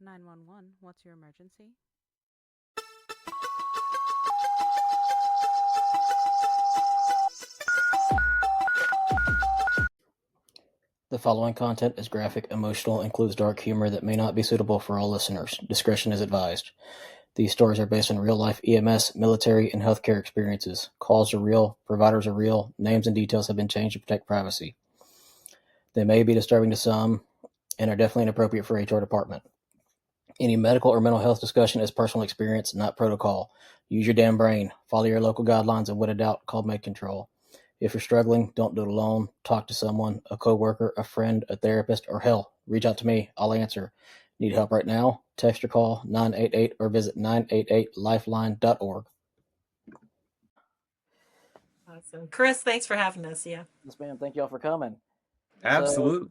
911, what's your emergency? The following content is graphic, emotional, and includes dark humor that may not be suitable for all listeners. Discretion is advised. These stories are based on real-life EMS, military, and healthcare experiences. Calls are real, providers are real, names and details have been changed to protect privacy. They may be disturbing to some and are definitely inappropriate for HR department. Any medical or mental health discussion is personal experience, not protocol. Use your damn brain. Follow your local guidelines, and when in doubt, call med control. If you're struggling, don't do it alone. Talk to someone, a coworker, a friend, a therapist, or hell, reach out to me. I'll answer. Need help right now? Text or call 988 or visit 988lifeline.org. Awesome. Chris, thanks for having us. Yeah. Yes, ma'am. Thank y'all for coming. Absolutely.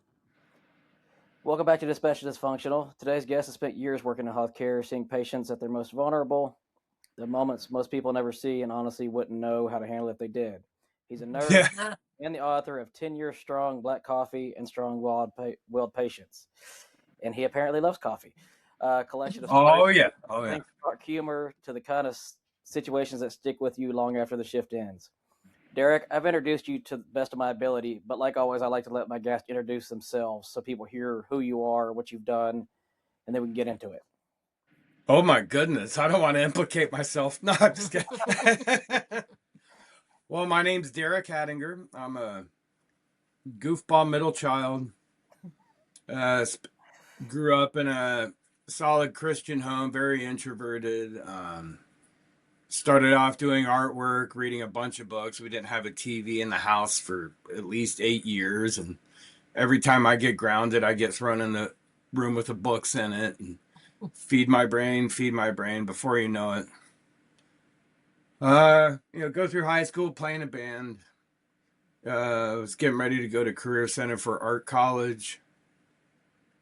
Welcome back to Dispatch Dysfunctional. Today's guest has spent years working in healthcare, seeing patients at their most vulnerable, the moments most people never see and honestly wouldn't know how to handle if they did. He's a nurse and the author of 10 Years Strong, Black Coffee, and Strong-Willed Patience. And he apparently loves coffee. Collection of stories from dark humor to the kind of situations that stick with you long after the shift ends. Derek, I've introduced you to the best of my ability, but like always, I like to let my guests introduce themselves so people hear who you are, what you've done, and then we can get into it. Oh my goodness, I don't want to implicate myself. No, I'm just kidding. Well, my name's Derek Hadinger. I'm a goofball middle child. Grew up in a solid Christian home, very introverted. Started off doing artwork, reading a bunch of books. We didn't have a TV in the house for at least 8 years. And every time I get grounded, I get thrown in the room with the books in it and feed my brain. Before you know it. Go through high school playing a band. Was getting ready to go to Career Center for Art College.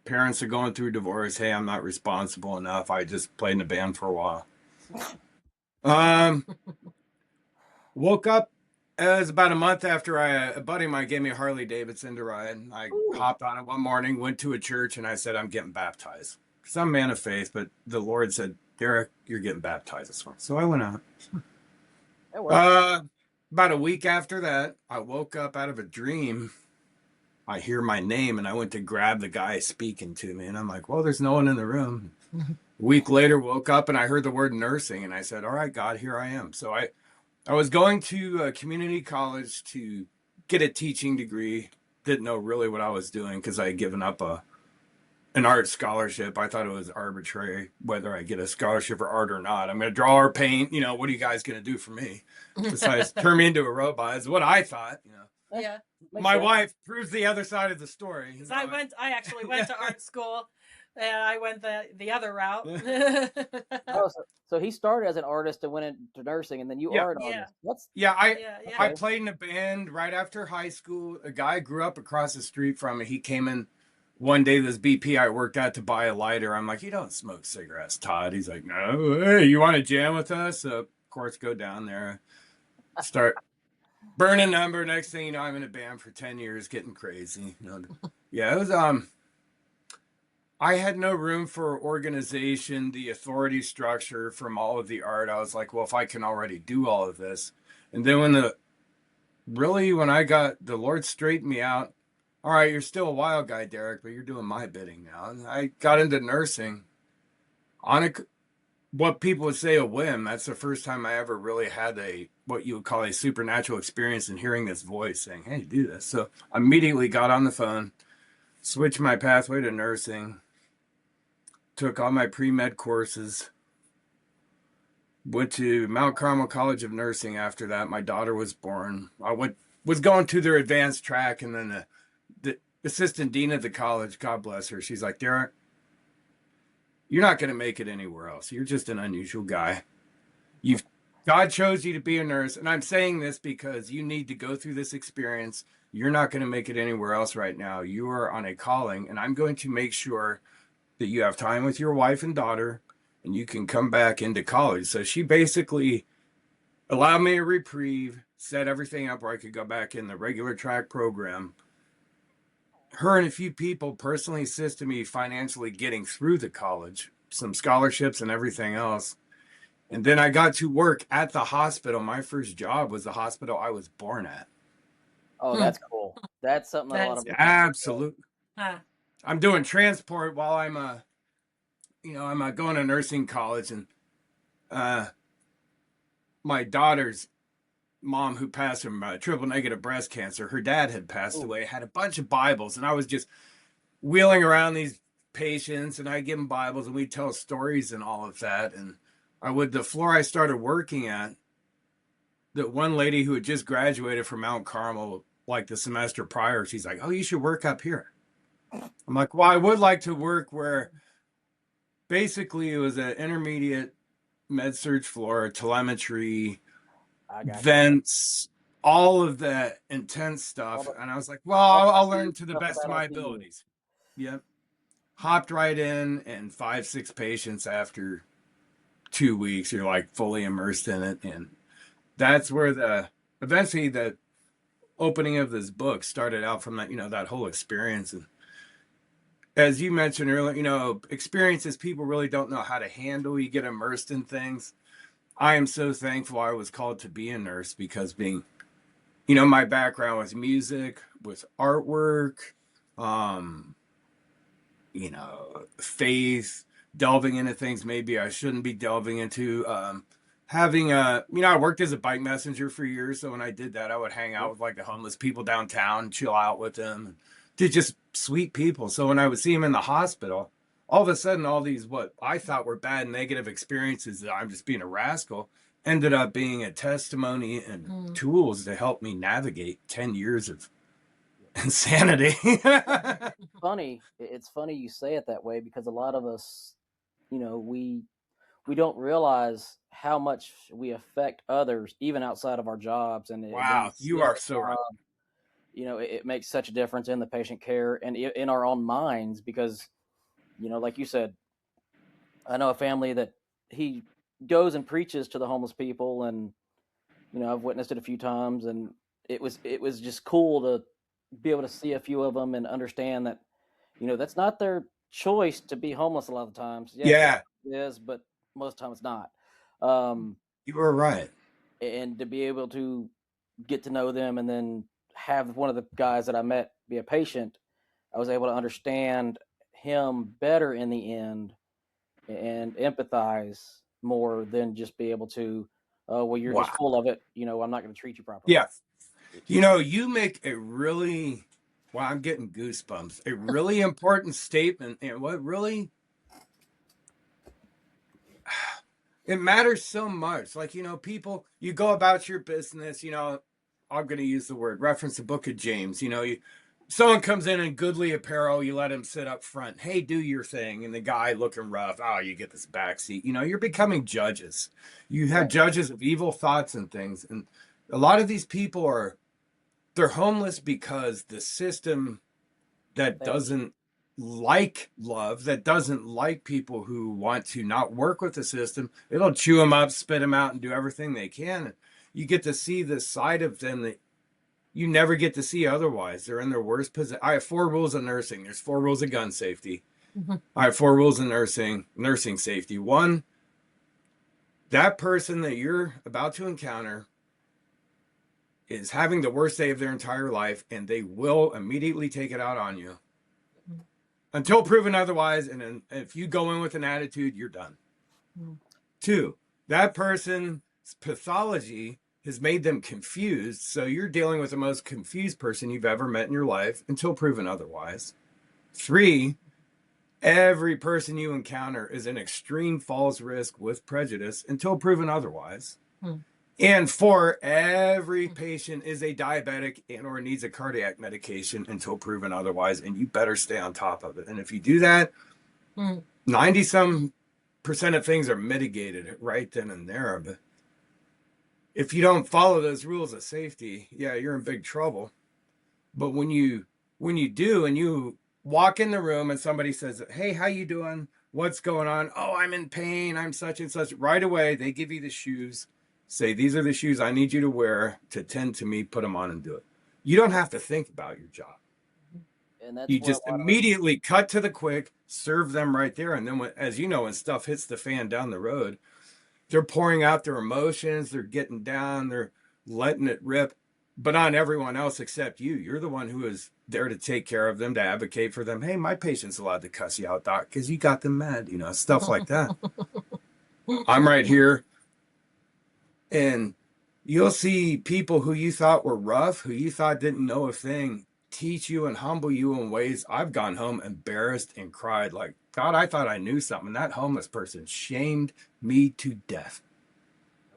Parents are going through divorce. Hey, I'm not responsible enough. I just played in a band for a while. Woke up. It was about a month after a buddy of mine gave me a Harley Davidson to ride. I hopped on it one morning, went to a church, and I said, I'm getting baptized. Because I'm a man of faith, but the Lord said, Derek, you're getting baptized this morning. So I went out. About a week after that, I woke up out of a dream. I hear my name, and I went to grab the guy speaking to me. And I'm like, well, there's no one in the room. A week later, woke up, and I heard the word nursing. And I said, all right, God, here I am. So I was going to a community college to get a teaching degree. Didn't know really what I was doing because I had given up an art scholarship. I thought it was arbitrary whether I get a scholarship for art or not. I'm going to draw or paint. What are you guys going to do for me? Besides turn me into a robot is what I thought. Yeah. My wife proves the other side of the story. I actually went to art school. And I went the other route. So he started as an artist and went into nursing, and then you are an artist. I played in a band right after high school. A guy I grew up across the street from me. He came in one day, this BP I worked at, to buy a lighter. I'm like, you don't smoke cigarettes, Todd. He's like, no. Hey, you want to jam with us? So, of course, go down there, start burn a number. Next thing you know, I'm in a band for 10 years, getting crazy. It was I had no room for organization, the authority structure from all of the art. I was like, well, if I can already do all of this. And then when I got the Lord straightened me out, all right, you're still a wild guy, Derek, but you're doing my bidding now. And I got into nursing on what people would say a whim. That's the first time I ever really had what you would call a supernatural experience in hearing this voice saying, hey, do this. So I immediately got on the phone, switched my pathway to nursing, took all my pre-med courses, went to Mount Carmel College of Nursing after that. My daughter was born. I was going to their advanced track, and then the assistant dean of the college, God bless her, she's like, Derek, you're not going to make it anywhere else. You're just an unusual guy. God chose you to be a nurse, and I'm saying this because you need to go through this experience. You're not going to make it anywhere else right now. You are on a calling, and I'm going to make sure that you have time with your wife and daughter, and you can come back into college. So she basically allowed me a reprieve, set everything up where I could go back in the regular track program. her and a few people personally assisted me financially getting through the college, some scholarships and everything else. And then I got to work at the hospital. My first job was the hospital I was born at. Oh, that's cool. That's something that a lot That's of us Absolutely. huh. I'm doing transport while I'm I'm going to nursing college, and my daughter's mom, who passed from triple negative breast cancer, her dad had passed away, had a bunch of Bibles, and I was just wheeling around these patients, and I give them Bibles, and we tell stories and all of that. And the floor I started working at, the one lady who had just graduated from Mount Carmel, like the semester prior, she's like, "Oh, you should work up here." I'm like, "Well, I would like to work where basically it was an intermediate med surg floor, telemetry, vents, all of the intense stuff." And I was like, "Well, I'll learn to the best of my abilities." Yep. Hopped right in, and 5-6 patients after 2 weeks, you're like fully immersed in it. And that's where eventually the opening of this book started out from, that, that whole experience. And as you mentioned earlier, experiences people really don't know how to handle. You get immersed in things. I am so thankful I was called to be a nurse, because my background was music, with artwork, faith, delving into things maybe I shouldn't be delving into. I worked as a bike messenger for years. So when I did that, I would hang out with like the homeless people downtown, chill out with them. They're just sweet people. So when I would see them in the hospital, all of a sudden, all these what I thought were bad, negative experiences that I'm just being a rascal ended up being a testimony and tools to help me navigate 10 years of insanity. It's funny you say it that way, because a lot of us, we don't realize how much we affect others even outside of our jobs. And Wow, you are so right. It makes such a difference in the patient care and in our own minds, because like you said, I know a family that he goes and preaches to the homeless people, and I've witnessed it a few times, and it was just cool to be able to see a few of them and understand that that's not their choice to be homeless a lot of times. Yes, Yeah, it is, but most of the time it's not. you were right. And to be able to get to know them, and then have one of the guys that I met be a patient, I was able to understand him better in the end and empathize more than just be able to, oh, well, you're just full of it. I'm not going to treat you properly. Yeah. You make a really, wow, I'm getting goosebumps. A really important statement. And what really, it matters so much. Like, people, you go about your business, I'm going to use the word, reference the book of James. Someone comes in goodly apparel, you let him sit up front. Hey, do your thing. And the guy looking rough, oh, you get this back seat. You're becoming judges. You have judges of evil thoughts and things. And a lot of these people they're homeless because the system that doesn't like love, that doesn't like people who want to not work with the system, it'll chew them up, spit them out, and do everything they can. You get to see this side of them that you never get to see otherwise. They're in their worst position. I have 4 rules of nursing. There's 4 rules of gun safety. I have 4 rules of nursing safety. 1, that person that you're about to encounter is having the worst day of their entire life, and they will immediately take it out on you until proven otherwise. And then if you go in with an attitude, you're done. 2, that person's pathology has made them confused. So you're dealing with the most confused person you've ever met in your life until proven otherwise. 3, every person you encounter is an extreme falls risk with prejudice until proven otherwise. And 4, every patient is a diabetic and or needs a cardiac medication until proven otherwise, and you better stay on top of it. And if you do that, 90-some% of things are mitigated right then and there. But if you don't follow those rules of safety, yeah, you're in big trouble. But when you do, and you walk in the room and somebody says, "Hey, how you doing? What's going on?" "Oh, I'm in pain. I'm such and such." Right away, they give you the shoes. Say, "These are the shoes I need you to wear to tend to me." Put them on and do it. You don't have to think about your job. And that's You where just immediately cut to the quick, serve them right there. And then, as you know, when stuff hits the fan down the road, they're pouring out their emotions, they're getting down, they're letting it rip, but on everyone else except you. You're the one who is there to take care of them, to advocate for them. Hey, my patient's allowed to cuss you out, doc, because you got them mad, stuff like that. I'm right here. And you'll see people who you thought were rough, who you thought didn't know a thing, teach you and humble you in ways. I've gone home embarrassed and cried like, God, I thought I knew something. That homeless person shamed me to death.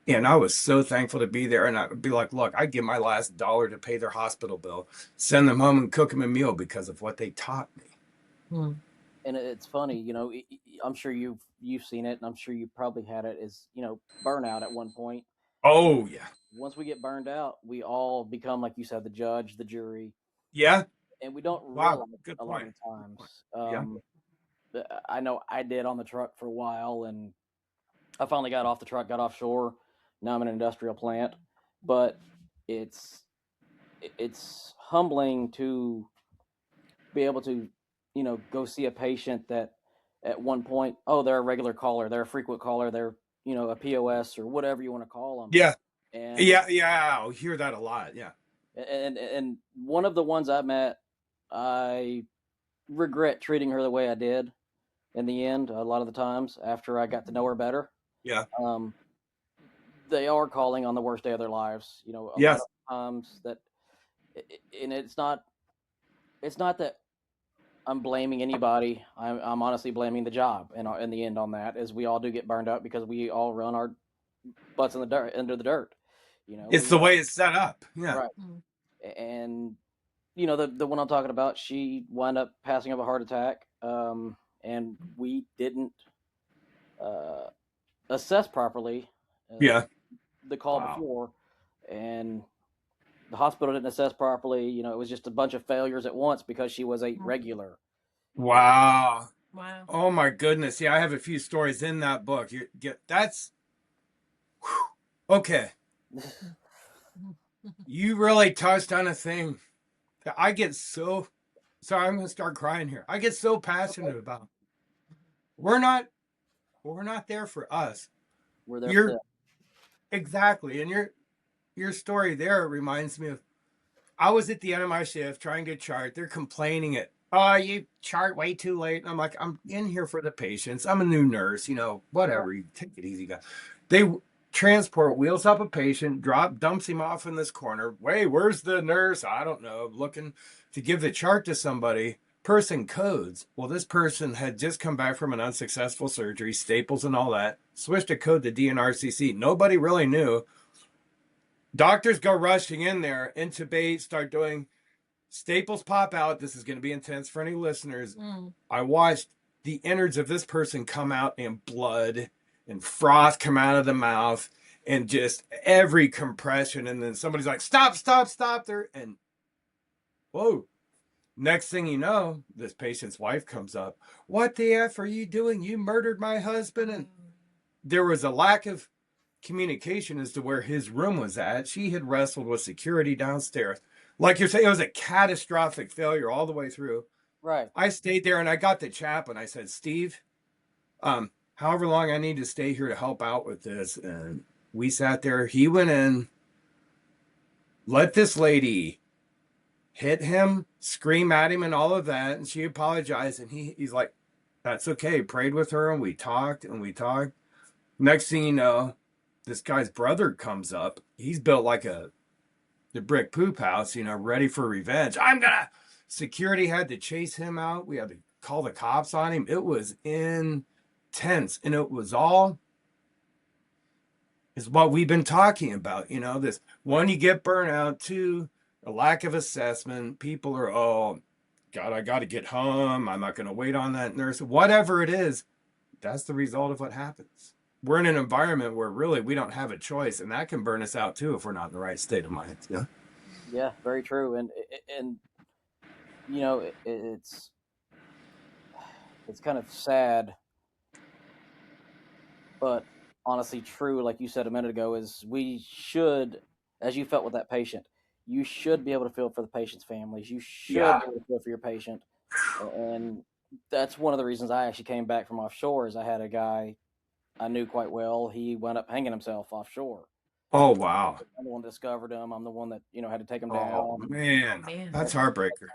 And I was so thankful to be there. And I'd be like, look, I'd give my last dollar to pay their hospital bill, send them home and cook them a meal because of what they taught me. And it's funny, I'm sure you've seen it, and I'm sure you probably had it, is, burnout at one point. Oh, yeah. Once we get burned out, we all become, like you said, the judge, the jury. Yeah. And we don't Wow. realize Good a lot point. of times. Yeah. I know I did on the truck for a while, and I finally got off the truck, got offshore. Now I'm in an industrial plant, but it's humbling to be able to, go see a patient that at one point, oh, they're a regular caller, they're a frequent caller, they're, a POS or whatever you want to call them. Yeah. And Yeah. I'll hear that a lot. Yeah. and one of the ones I met, I regret treating her the way I did in the end, a lot of the times after I got to know her better. Yeah. They are calling on the worst day of their lives. A lot Yes. of times that, and it's not that I'm blaming anybody. I'm honestly blaming the job, and in the end on that, is we all do get burned out because we all run our butts in the dirt, under the dirt. It's the way it's set up. Yeah. Right. And the one I'm talking about, she wound up passing of a heart attack, and we didn't assess properly. Yeah. The call before, and the hospital didn't assess properly. It was just a bunch of failures at once because she was a regular. Wow. Wow. Oh my goodness. Yeah, I have a few stories in that book. That's okay. You really touched on a thing that I get so sorry, I'm gonna start crying here. I get so passionate about. We're not there for us. We're there You're for them. exactly, and your story there reminds me of I was at the end of my shift trying to chart. They're complaining it. Oh, you chart way too late. And I'm like, I'm in here for the patients. I'm a new nurse, whatever. You take it easy, guys. They transport, wheels up a patient, dumps him off in this corner. Wait, where's the nurse? I don't know. Looking to give the chart to somebody. Person codes. Well, this person had just come back from an unsuccessful surgery, staples and all that. Switched a code to DNRCC. Nobody really knew. Doctors go rushing in there, intubate, start doing staples pop out. This is going to be intense for any listeners. I watched the innards of this person come out and blood and froth come out of the mouth and just every compression. And then somebody's like, stop there. And whoa. Next thing you know, this patient's wife comes up. What the F are you doing? You murdered my husband. And there was a lack of communication as to where his room was at. She had wrestled with security downstairs. Like you're saying, it was a catastrophic failure all the way through. Right. I stayed there and I got the chaplain. I said, Steve, however long I need to stay here to help out with this. And we sat there. He went in, let this lady hit him, scream at him and all of that. And she apologized. And he's like, that's okay. Prayed with her and we talked and we talked. Next thing you know, this guy's brother comes up. He's built like the brick poop house, ready for revenge. Security had to chase him out. We had to call the cops on him. It was intense. And it was all is what we've been talking about. This one, you get burnout, two, a lack of assessment. People are, oh, God, I got to get home. I'm not going to wait on that nurse. Whatever it is, that's the result of what happens. We're in an environment where really we don't have a choice, and that can burn us out too if we're not in the right state of mind. Yeah. Yeah, very true. And it's kind of sad, but honestly true, like you said a minute ago, is we should, as you felt with that patient, you should be able to feel for the patient's families. You should Yeah. be able to feel for your patient. And that's one of the reasons I actually came back from offshore is I had a guy I knew quite well. He wound up hanging himself offshore. Oh, wow. I'm the one that discovered him. I'm the one that, had to take him Oh, down. man. That's heartbreaker.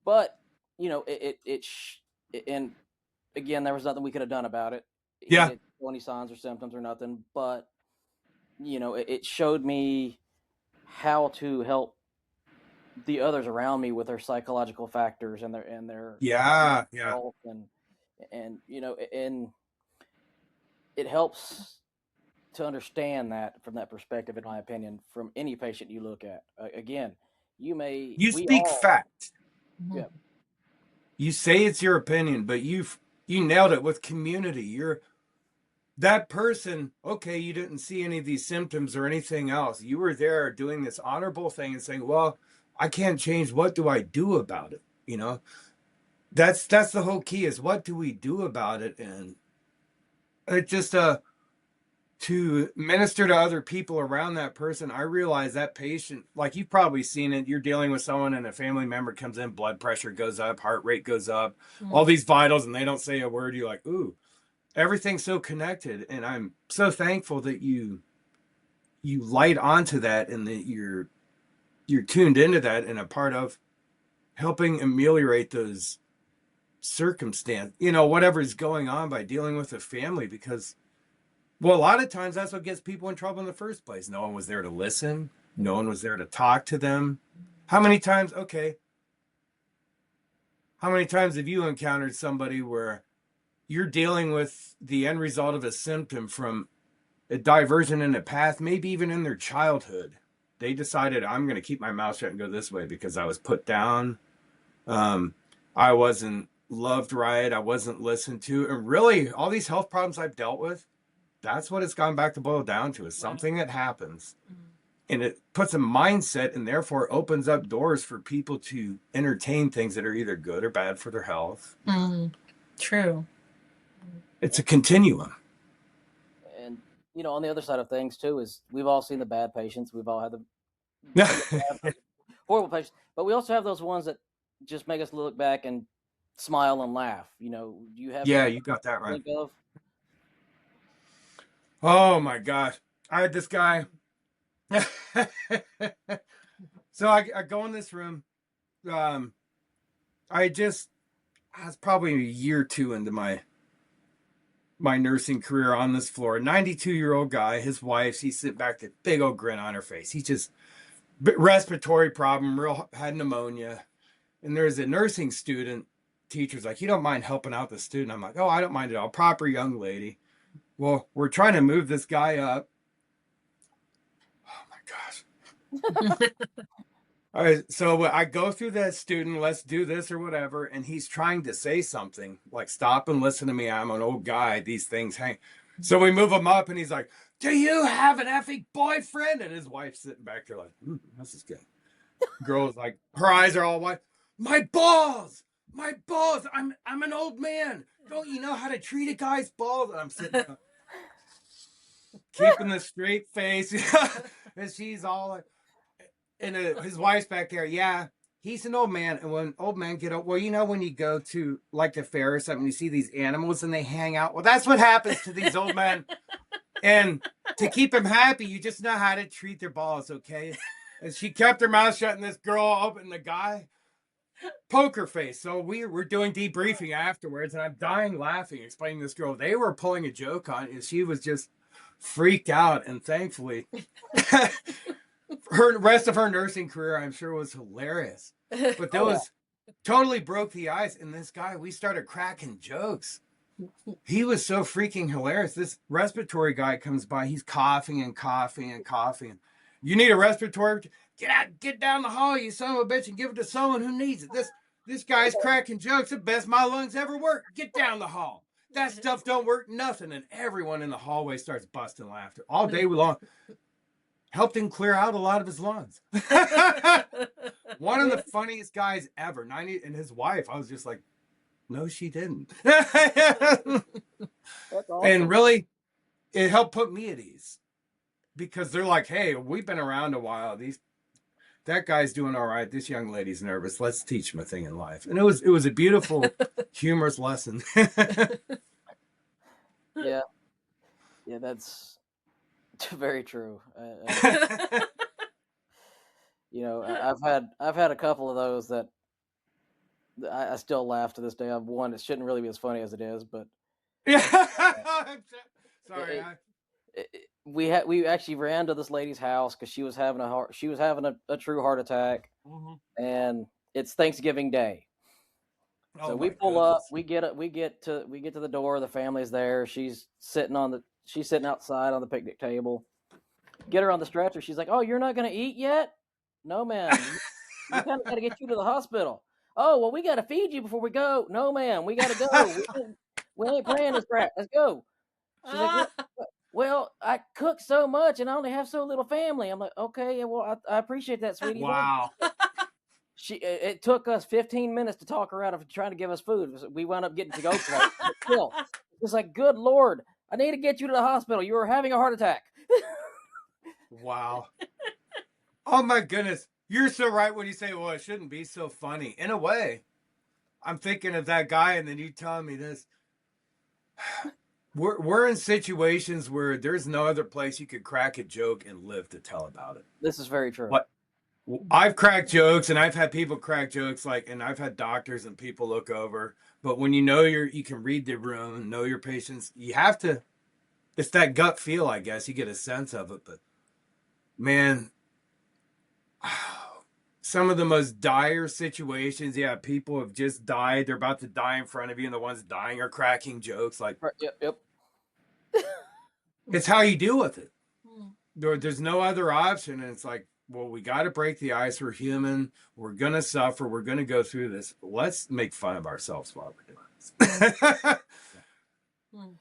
But, and again, there was nothing we could have done about it. Yeah. He didn't show any signs or symptoms or nothing, but, it showed me how to help the others around me with their psychological factors and their Yeah. health and it helps to understand that from that perspective, in my opinion, from any patient you look at. Again, You speak fact. Yeah. You say it's your opinion, but you nailed it with community. You're that person. Okay, you didn't see any of these symptoms or anything else. You were there doing this honorable thing and saying, "Well, I can't change. What do I do about it?" That's the whole key is what do we do about it? And it just to minister to other people around that person. I realize that patient, like you've probably seen it, you're dealing with someone and a family member comes in, blood pressure goes up, heart rate goes up, all these vitals, and they don't say a word. You're like, ooh, everything's so connected. And I'm so thankful that you light onto that and that you're tuned into that and a part of helping ameliorate those circumstance, whatever's going on by dealing with a family, because well, a lot of times that's what gets people in trouble in the first place. No one was there to listen. No one was there to talk to them. How many times have you encountered somebody where you're dealing with the end result of a symptom from a diversion in a path, maybe even in their childhood? They decided, I'm going to keep my mouth shut and go this way because I was put down. I wasn't loved right. I wasn't listened to. And really, all these health problems I've dealt with, that's what it's gone back to boil down to, is something that happens and it puts a mindset and therefore opens up doors for people to entertain things that are either good or bad for their health. True. It's a continuum. And, on the other side of things too, is we've all seen the bad patients. We've all had the horrible patients, but we also have those ones that just make us look back and smile and laugh. Do you have? Yeah, you got that right. Think of? Oh my gosh. I had this guy. So I go in this room. I was probably a year or two into my nursing career on this floor. 92-year-old guy, his wife, she's sitting back, that big old grin on her face. He just respiratory problem, had pneumonia. And there's a nursing student, teacher's like, you don't mind helping out the student? I'm like, oh, I don't mind at all. Proper young lady. Well, we're trying to move this guy up. Oh my gosh. All right, so I go through that student, let's do this or whatever, and he's trying to say something, like stop and listen to me. I'm an old guy. These things hang. So we move him up, and he's like, do you have an effing boyfriend? And his wife's sitting back there like, this is good. Girl's like, her eyes are all white. My balls. I'm an old man. Don't you know how to treat a guy's balls? And I'm sitting there, keeping the straight face. And she's all like, and his wife's back there. Yeah, he's an old man. And when old men get up, well, when you go to like a fair or something, you see these animals and they hang out. Well, that's what happens to these old men. And to keep them happy, you just know how to treat their balls, okay? And she kept her mouth shut, and this girl opened the guy. Poker face. So we're doing debriefing afterwards, and I'm dying laughing, explaining to this girl they were pulling a joke on, and she was just freaked out. And thankfully, her rest of her nursing career, I'm sure, was hilarious. But that was totally broke the ice. And this guy, we started cracking jokes. He was so freaking hilarious. This respiratory guy comes by. He's coughing and coughing and coughing. You need a respiratory? Get down the hall, you son of a bitch, and give it to someone who needs it. This guy's cracking jokes. The best my lungs ever worked. Get down the hall. That stuff don't work nothing. And everyone in the hallway starts busting laughter all day long. Helped him clear out a lot of his lungs. One of the funniest guys ever. 90, and his wife, I was just like, no, she didn't. Awesome. And really, it helped put me at ease. Because they're like, hey, we've been around a while. that guy's doing all right. This young lady's nervous. Let's teach him a thing in life. And it was a beautiful, humorous lesson. Yeah, yeah, that's very true. You know, I've had a couple of those that I still laugh to this day. I've one that shouldn't really be as funny as it is, but Yeah. it, Sorry. we actually ran to this lady's house because she was having a true heart attack, and it's Thanksgiving Day. So we pull up, we get to the door. The family's there. She's sitting outside on the picnic table. Get her on the stretcher. She's like, "Oh, you're not gonna eat yet? No, ma'am. We kind of got to get you to the hospital. Oh, well, we got to feed you before we go. No, ma'am. We got to go. We ain't playing this crap. Let's go." She's like, "Well, I cook so much and I only have so little family." I'm like, "Okay, well, I appreciate that, sweetie." Wow. It took us 15 minutes to talk her out of trying to give us food. We wound up getting to go for that. But still, it's like, good Lord, I need to get you to the hospital. You are having a heart attack. Wow. Oh my goodness. You're so right when you say, well, it shouldn't be so funny. In a way, I'm thinking of that guy, and then you telling me this. We're in situations where there's no other place you could crack a joke and live to tell about it. This is very true. But I've cracked jokes, and I've had people crack jokes, and I've had doctors and people look over. But when you know you can read the room and know your patients, you have to. It's that gut feel, I guess. You get a sense of it, but man, some of the most dire situations. Yeah, people have just died. They're about to die in front of you, and the ones dying are cracking jokes. Yep. It's how you deal with it. There's no other option, and it's like, well, we got to break the ice. We're human. We're gonna suffer. We're gonna go through this. Let's make fun of ourselves while we're doing this.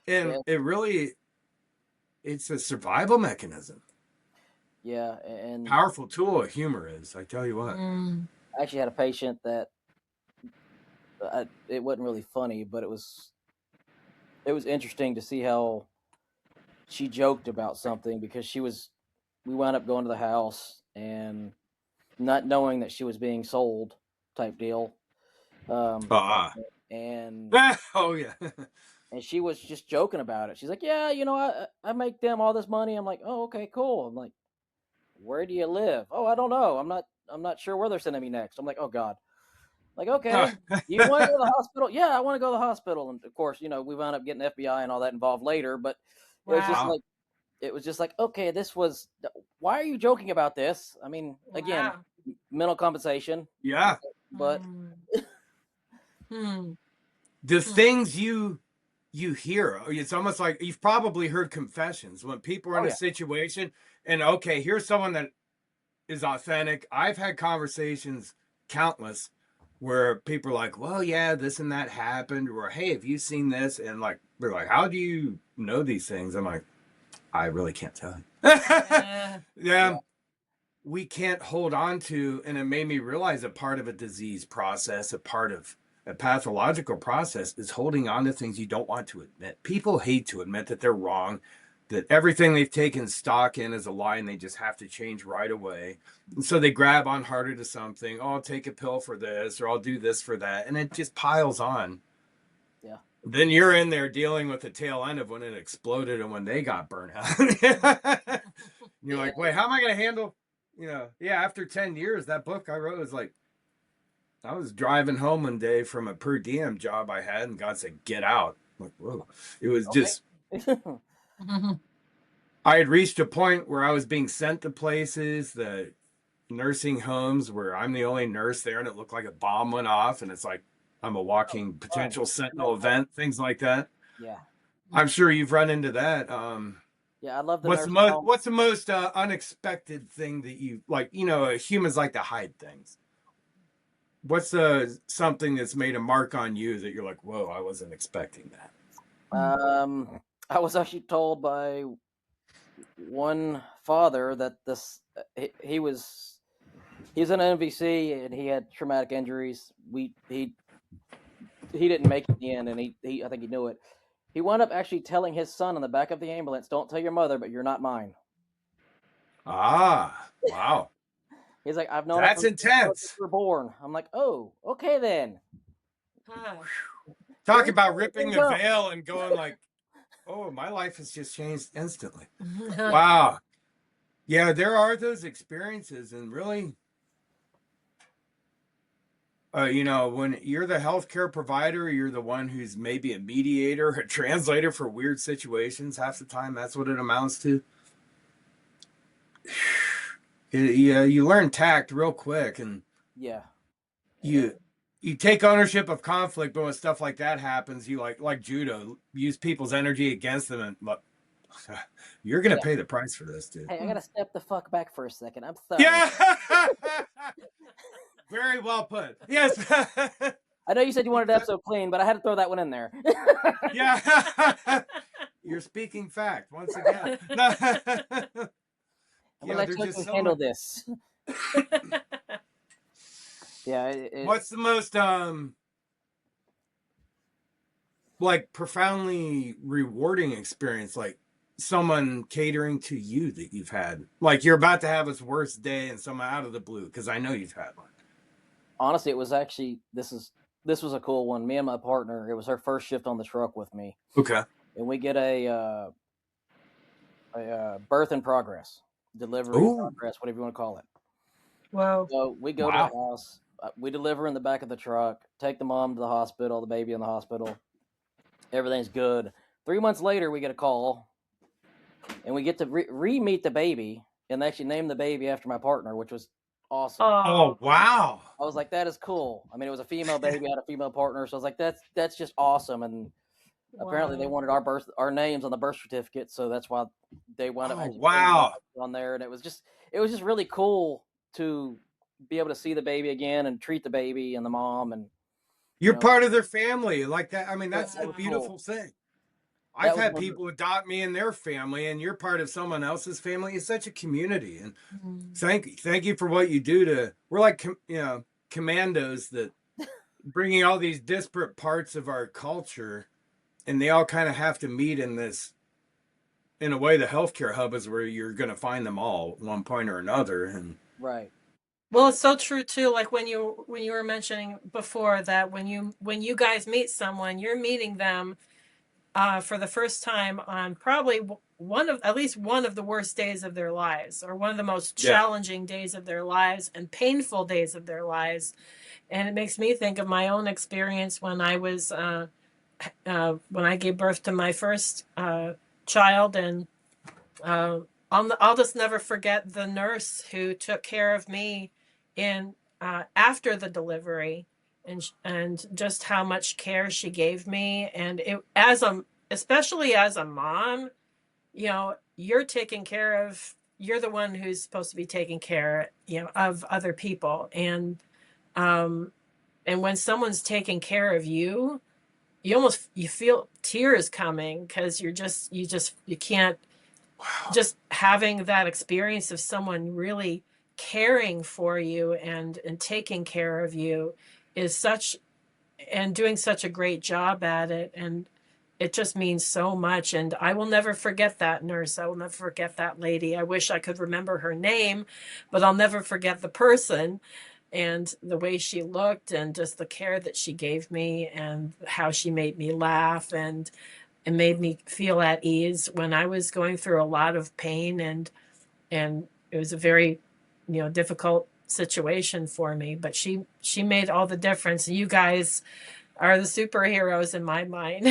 And it really, it's a survival mechanism. Yeah, and powerful tool of humor is. I tell you what. I actually had a patient that it wasn't really funny, but it was interesting to see how she joked about something because we wound up going to the house and not knowing that she was being sold type deal. And oh yeah. And she was just joking about it. She's like, "Yeah, I make them all this money." I'm like, "Oh, okay, cool." I'm like, "Where do you live?" "Oh, I don't know. I'm not sure where they're sending me next." I'm like, "Oh God." Like, "Okay, you want to go to the hospital?" "Yeah, I want to go to the hospital." And of course, we wound up getting FBI and all that involved later, but it was just like, okay, why are you joking about this? I mean, again, mental compensation. Yeah. But the things you hear, it's almost like you've probably heard confessions when people are in a situation and okay, here's someone that is authentic. I've had conversations, countless, where people are like, well, yeah, this and that happened, or hey, have you seen this? And they're like, how do you know these things? I'm like, I really can't tell you. Yeah. We can't hold on to, and it made me realize a part of a disease process, a part of a pathological process is holding on to things you don't want to admit. People hate to admit that they're wrong, that everything they've taken stock in is a lie and they just have to change right away. And so they grab on harder to something. Oh, I'll take a pill for this, or I'll do this for that. And it just piles on. Yeah. Then you're in there dealing with the tail end of when it exploded and when they got burnt out. You're like, wait, how am I going to handle, after 10 years, that book I wrote was like, I was driving home one day from a per diem job I had, and God said, get out. I'm like, whoa. It was just, I had reached a point where I was being sent to places, the nursing homes where I'm the only nurse there, and it looked like a bomb went off, and it's like, I'm a walking potential sentinel event, things like that. Yeah. I'm sure you've run into that. Yeah, I love the what's the most unexpected thing that you like? Humans like to hide things. What's something that's made a mark on you that you're like, whoa, I wasn't expecting that? I was actually told by one father that he was an MVC and he had traumatic injuries. He didn't make it in the end, and he I think he knew it. He wound up actually telling his son in the back of the ambulance, "Don't tell your mother, but you're not mine." Ah, wow. He's like, I've known That's it since intense. we were born. I'm like, oh, okay then. Talk about ripping the veil and going like, oh, my life has just changed instantly. Wow. Yeah, there are those experiences, and really, when you're the healthcare provider, you're the one who's maybe a mediator, a translator for weird situations. Half the time, that's what it amounts to. Yeah, you learn tact real quick, and yeah, you take ownership of conflict. But when stuff like that happens, you like judo, use people's energy against them, and look, you're gonna pay the price for this, dude. Hey, I gotta step the fuck back for a second. I'm sorry. Yeah. Very well put. Yes. I know you said you wanted the episode clean, but I had to throw that one in there. Yeah. You're speaking fact once again. No. I'm gonna let you handle this. Yeah. What's the most like profoundly rewarding experience, like someone catering to you that you've had? Like you're about to have its worst day and someone out of the blue, because I know you've had one. Honestly, it was actually this was a cool one. Me and my partner, it was her first shift on the truck with me. Okay. And we get a birth in progress, delivery in progress, whatever you want to call it. Wow. So we go to the house. We deliver in the back of the truck, take the mom to the hospital, the baby in the hospital. Everything's good. 3 months later, we get a call, and we get to re-meet the baby, and they actually named the baby after my partner, which was awesome. Oh, wow. I was like, that is cool. I mean, it was a female baby, I had a female partner, so I was like, that's just awesome. And apparently they wanted our names on the birth certificate, so that's why they wound up on there. And it was just really cool to be able to see the baby again and treat the baby and the mom, and you're part of their family like that. I mean, that's a beautiful thing. I've had people adopt me in their family, and you're part of someone else's family. It's such a community, and thank you for what you do. We're like commandos that bringing all these disparate parts of our culture, and they all kind of have to meet in this. In a way, the healthcare hub is where you're going to find them all at one point or another, and right. Well, it's so true too. Like when you were mentioning before that when you guys meet someone, you're meeting them for the first time on probably at least one of the worst days of their lives, or one of the most challenging days of their lives and painful days of their lives. And it makes me think of my own experience when I was when I gave birth to my first child, and I'll just never forget the nurse who took care of me in after the delivery, and just how much care she gave me. And it, especially as a mom, you're the one who's supposed to be taking care, of other people. And when someone's taking care of you, you feel tears coming, because you can't. Wow. Just having that experience of someone really caring for you and taking care of you and doing such a great job at it. And it just means so much. And I will never forget that nurse. I will never forget that lady. I wish I could remember her name, but I'll never forget the person and the way she looked, and just the care that she gave me, and how she made me laugh and made me feel at ease when I was going through a lot of pain, and it was a very, difficult situation for me. But she made all the difference. You guys are the superheroes in my mind.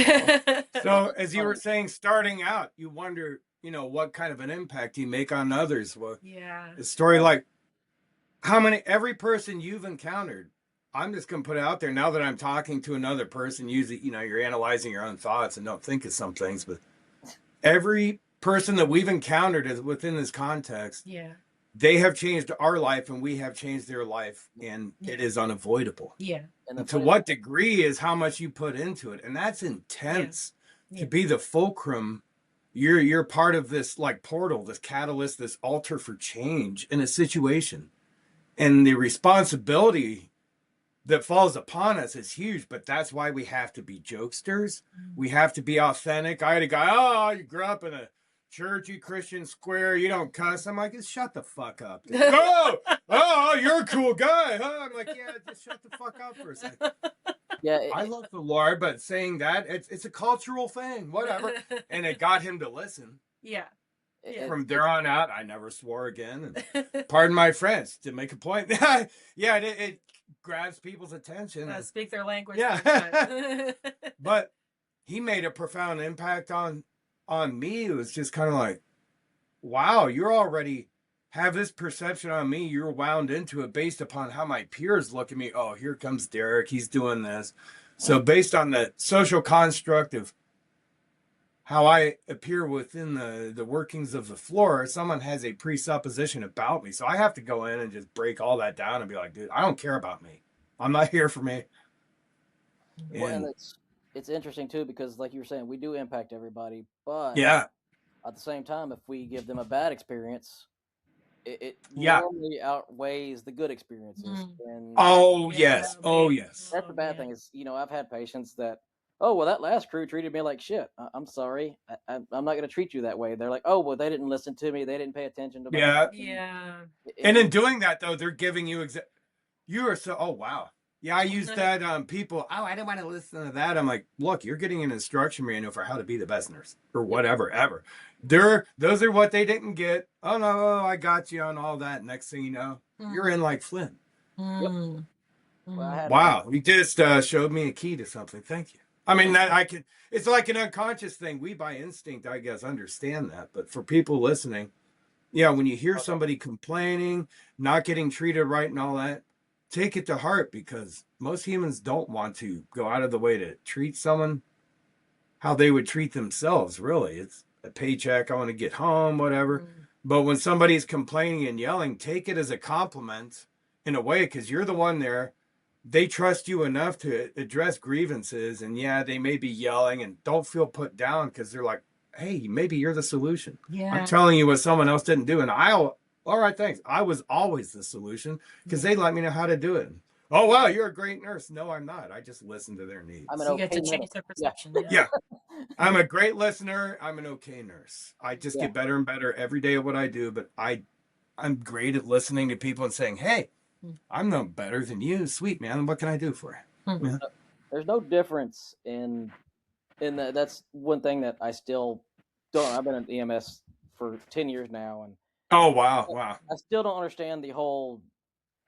So, as you were saying, starting out, you wonder, what kind of an impact you make on others. Well, a story like every person you've encountered. I'm just going to put it out there now that I'm talking to another person. Usually, you're analyzing your own thoughts and don't think of some things, but every person that we've encountered is within this context. Yeah. They have changed our life, and we have changed their life, and it is unavoidable. Yeah. And to what degree is how much you put into it. And that's intense to be the fulcrum. You're part of this like portal, this catalyst, this altar for change in a situation. And the responsibility that falls upon us is huge, but that's why we have to be jokesters. We have to be authentic. I had a guy, you grew up in a churchy Christian square. You don't cuss. I'm like, just shut the fuck up. Oh, you're a cool guy, huh? I'm like, yeah, just shut the fuck up for a second. Yeah, I love the Lord, but saying that it's a cultural thing, whatever. And it got him to listen. Yeah. From there on out, I never swore again. And pardon my French, to make a point. Yeah, it grabs people's attention. Speak their language. Yeah. But he made a profound impact on me. It was just kind of like, wow, you're already have this perception on me. You're wound into it based upon how my peers look at me. Oh, here comes Derek. He's doing this. So based on the social construct of how I appear within the workings of the floor, someone has a presupposition about me. So I have to go in and just break all that down and be like, dude, I don't care about me. I'm not here for me. Well, and it's interesting too, because like you were saying, we do impact everybody, but yeah, at the same time, if we give them a bad experience, it Yeah. normally outweighs the good experiences. And Oh Yeah, yes. Oh yes. that's the bad thing is, I've had patients that, oh, well, that last crew treated me like shit. I'm sorry. I'm not going to treat you that way. They're like, oh, well, they didn't listen to me. They didn't pay attention to me. Yeah. Yeah. And in doing that, though, they're giving you you are so. Oh wow. Yeah, I use that on people. Oh, I didn't want to listen to that. I'm like, look, you're getting an instruction manual for how to be the best nurse or whatever, ever. Those are what they didn't get. Oh no, I got you on all that. Next thing you know, you're in like Flynn. Mm. Well, Wow, you just showed me a key to something. Thank you. I mean, that I can. It's like an unconscious thing. We, by instinct, I guess, understand that. But for people listening, yeah, when you hear somebody complaining, not getting treated right, and all that, take it to heart, because most humans don't want to go out of the way to treat someone how they would treat themselves. Really, it's a paycheck. I want to get home, whatever. But when somebody's complaining and yelling, take it as a compliment in a way, because you're the one there. They trust you enough to address grievances, and yeah, they may be yelling, and don't feel put down, because they're like, hey, maybe you're the solution. Yeah. I'm telling you what someone else didn't do, and all right, thanks. I was always the solution, because they let me know how to do it. Oh wow, you're a great nurse. No, I'm not. I just listen to their needs. I'm an You get to change their perception. Yeah. I'm a great listener. I'm an okay nurse. I just get better and better every day at what I do, but I'm great at listening to people and saying, hey, I'm no better than you. Sweet, man. What can I do for you? Yeah. There's no difference in that. That's one thing that I still don't. I've been in EMS for 10 years now, and oh wow. I still don't understand the whole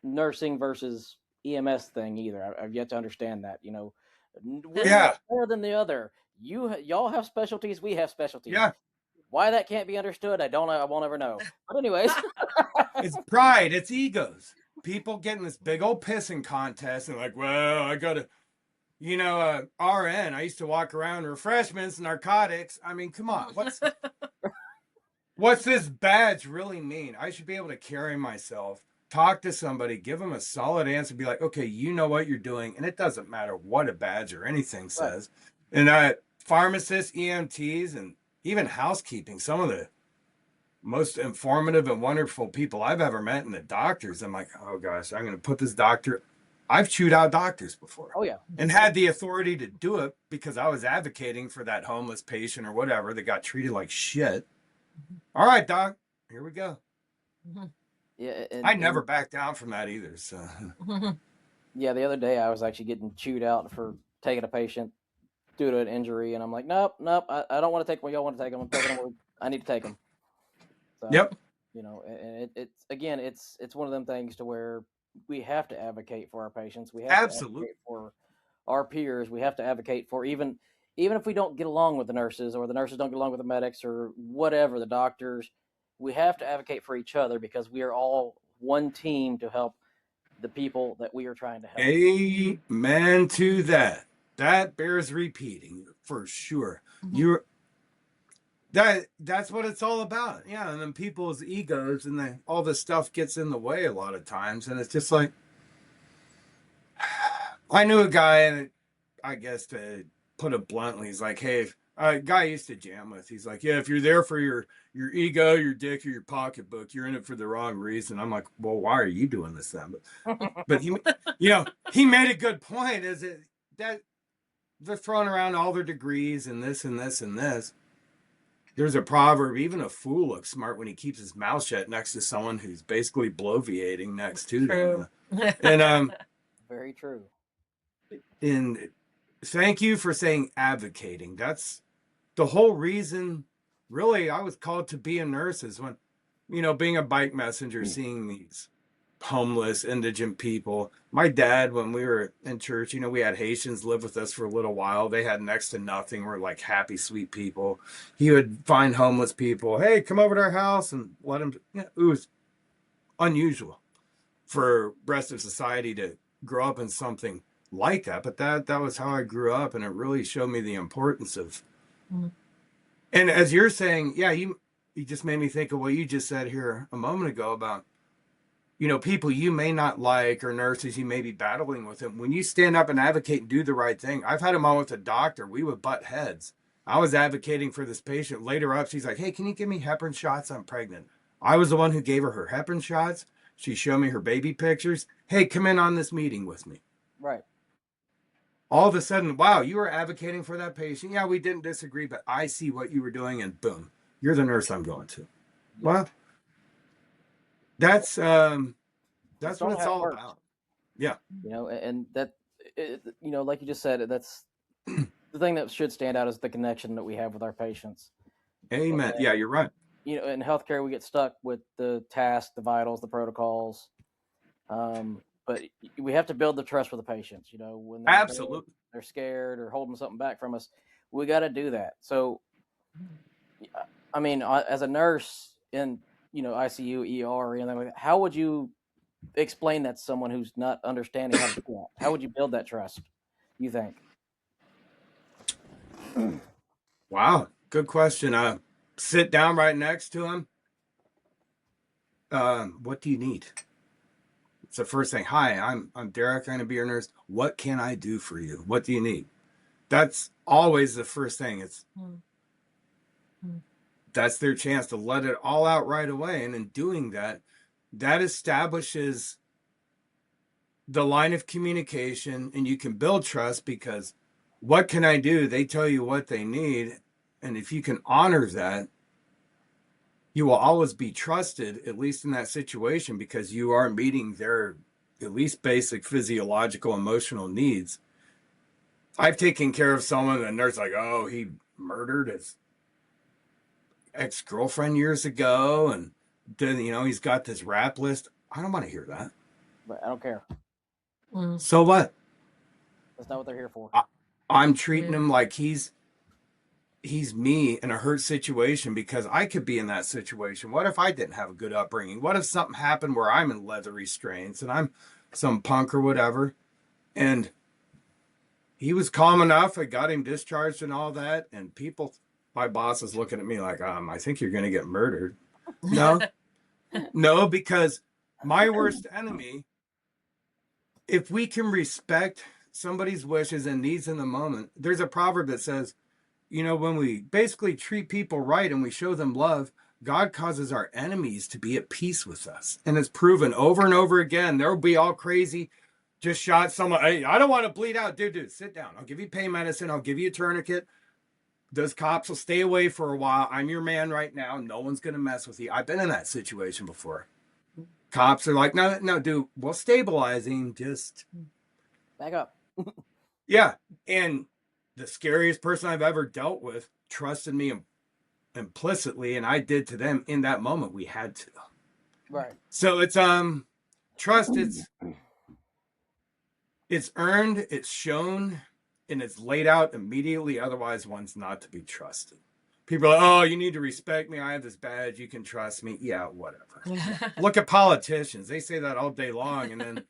nursing versus EMS thing either. I've yet to understand that. We're not better than the other. Y'all have specialties. We have specialties. Yeah. Why that can't be understood, I won't ever know. But anyways, it's pride. It's egos. People get in this big old pissing contest and like, well, I gotta, RN. I used to walk around refreshments, narcotics. I mean, come on, what's this badge really mean? I should be able to carry myself, talk to somebody, give them a solid answer, be like, okay, you know what you're doing, and it doesn't matter what a badge or anything says. And pharmacists, EMTs, and even housekeeping, some of the most informative and wonderful people I've ever met, and the doctors, I'm like, oh gosh, I'm going to put this doctor. I've chewed out doctors before. Oh yeah. And had the authority to do it because I was advocating for that homeless patient or whatever that got treated like shit. All right, doc, here we go. Yeah. I never backed down from that either. So. Yeah, the other day I was actually getting chewed out for taking a patient due to an injury, and I'm like, nope, I don't want to take them. Y'all want to take them? I'm taking them. I need to take them. So, yep. And it's again, it's one of them things to where we have to advocate for our patients. We have Absolutely. to advocate for our peers. We have to advocate for even if we don't get along with the nurses, or the nurses don't get along with the medics, or whatever, the doctors. We have to advocate for each other, because we are all one team to help the people that we are trying to help. Amen to that. That bears repeating for sure. That's what it's all about. Yeah, and then people's egos and all this stuff gets in the way a lot of times, and it's just like, I knew a guy, and I guess to put it bluntly, he's like, hey, a guy I used to jam with, he's like, yeah, if you're there for your ego, your dick, or your pocketbook, you're in it for the wrong reason. I'm like, well, why are you doing this then? But he, he made a good point. Is it that they're throwing around all their degrees and this and this and this, there's a proverb, even a fool looks smart when he keeps his mouth shut next to someone who's basically bloviating next to them. True. And Very true. and thank you for saying advocating. That's the whole reason, really, I was called to be a nurse is when, being a bike messenger, seeing these homeless, indigent people. My dad, when we were in church, we had Haitians live with us for a little while. They had next to nothing. We're like happy, sweet people. He would find homeless people. Hey, come over to our house and let them. It was unusual for rest of society to grow up in something like that. But that was how I grew up, and it really showed me the importance of. Mm. And as you're saying, yeah, you just made me think of what you just said here a moment ago about people you may not like or nurses you may be battling with them. When you stand up and advocate and do the right thing, I've had a moment with a doctor. We would butt heads. I was advocating for this patient. Later up, she's like, hey, can you give me heparin shots? I'm pregnant. I was the one who gave her heparin shots. She showed me her baby pictures. Hey, come in on this meeting with me. Right. All of a sudden, wow, you were advocating for that patient. Yeah, we didn't disagree, but I see what you were doing, and boom, you're the nurse I'm going to. Well, that's what it's all about. Yeah. And that, like you just said, that's the thing that should stand out is the connection that we have with our patients. Amen. Yeah, you're right. In healthcare, we get stuck with the tasks, the vitals, the protocols. But we have to build the trust with the patients. When Absolutely they're scared or holding something back from us, we got to do that. So, I mean, as a nurse in ICU, ER, or anything like that, how would you explain that to someone who's not understanding how to do that? How would you build that trust, you think? Wow, good question. Sit down right next to him. What do you need? It's the first thing. Hi, I'm Derek. I'm gonna be your nurse. What can I do for you? What do you need? That's always the first thing. That's their chance to let it all out right away. And in doing that, that establishes the line of communication, and you can build trust because what can I do? They tell you what they need. And if you can honor that, you will always be trusted, at least in that situation, because you are meeting their at least basic physiological, emotional needs. I've taken care of someone, and the nurse like, oh, he murdered his ex-girlfriend years ago, and then he's got this rap list. I don't want to hear that. But I don't care. So what? That's not what they're here for. I'm treating him like he's me in a hurt situation because I could be in that situation. What if I didn't have a good upbringing? What if something happened where I'm in leather restraints and I'm some punk or whatever? And he was calm enough. I got him discharged and all that. And my boss is looking at me like, I think you're going to get murdered. No, because my worst enemy, if we can respect somebody's wishes and needs in the moment, there's a proverb that says, when we basically treat people right and we show them love, God causes our enemies to be at peace with us. And it's proven over and over again. They'll be all crazy. Just shot someone. Hey, I don't want to bleed out. Dude, sit down. I'll give you pain medicine. I'll give you a tourniquet. Those cops will stay away for a while. I'm your man right now. No one's going to mess with you. I've been in that situation before. Cops are like, no, dude, we'll stabilize him. Just back up. Yeah. And the scariest person I've ever dealt with trusted me implicitly, and I did to them in that moment. We had to. Right. So it's trust. It's earned, it's shown, and it's laid out immediately. Otherwise, one's not to be trusted. People are like, oh, you need to respect me. I have this badge. You can trust me. Yeah, whatever. Look at politicians. They say that all day long, and then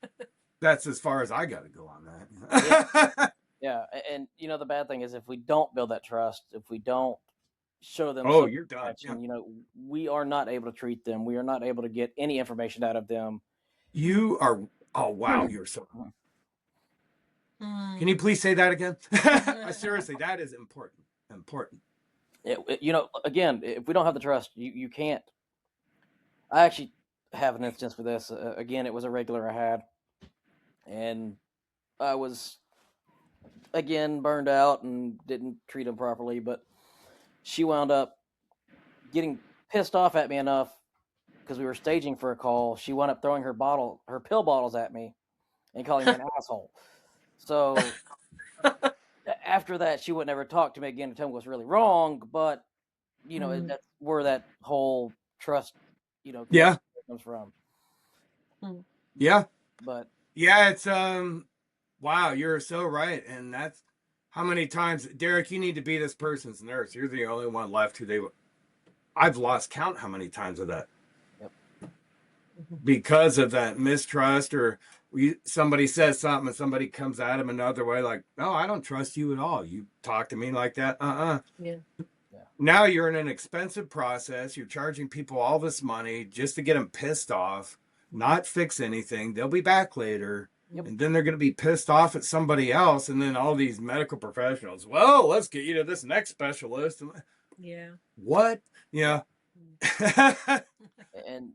that's as far as I got to go on that. Yeah, and the bad thing is if we don't build that trust, if we don't show them, you're done. Yeah. We are not able to treat them. We are not able to get any information out of them. You are. Oh wow, you're so. Can you please say that again? Seriously, that is important. Important. Again, if we don't have the trust, you can't. I actually have an instance for this. Again, it was a regular I had, and I was again burned out and didn't treat him properly. But she wound up getting pissed off at me enough because we were staging for a call. She wound up throwing her pill bottles at me and calling me an asshole. So after that, she would never talk to me again and tell me what's really wrong. But that's where that whole trust, Yeah. comes from. Yeah. But yeah, it's wow, you're so right. And that's how many times, Derek, you need to be this person's nurse. You're the only one left I've lost count how many times of that. Yep. Because of that mistrust, or somebody says something and somebody comes at him another way, like, no, I don't trust you at all. You talk to me like that. Yeah. Now you're in an expensive process. You're charging people all this money just to get them pissed off, not fix anything. They'll be back later. Yep. And then they're going to be pissed off at somebody else. And then all these medical professionals, well, let's get you to this next specialist. Yeah. What? Yeah. And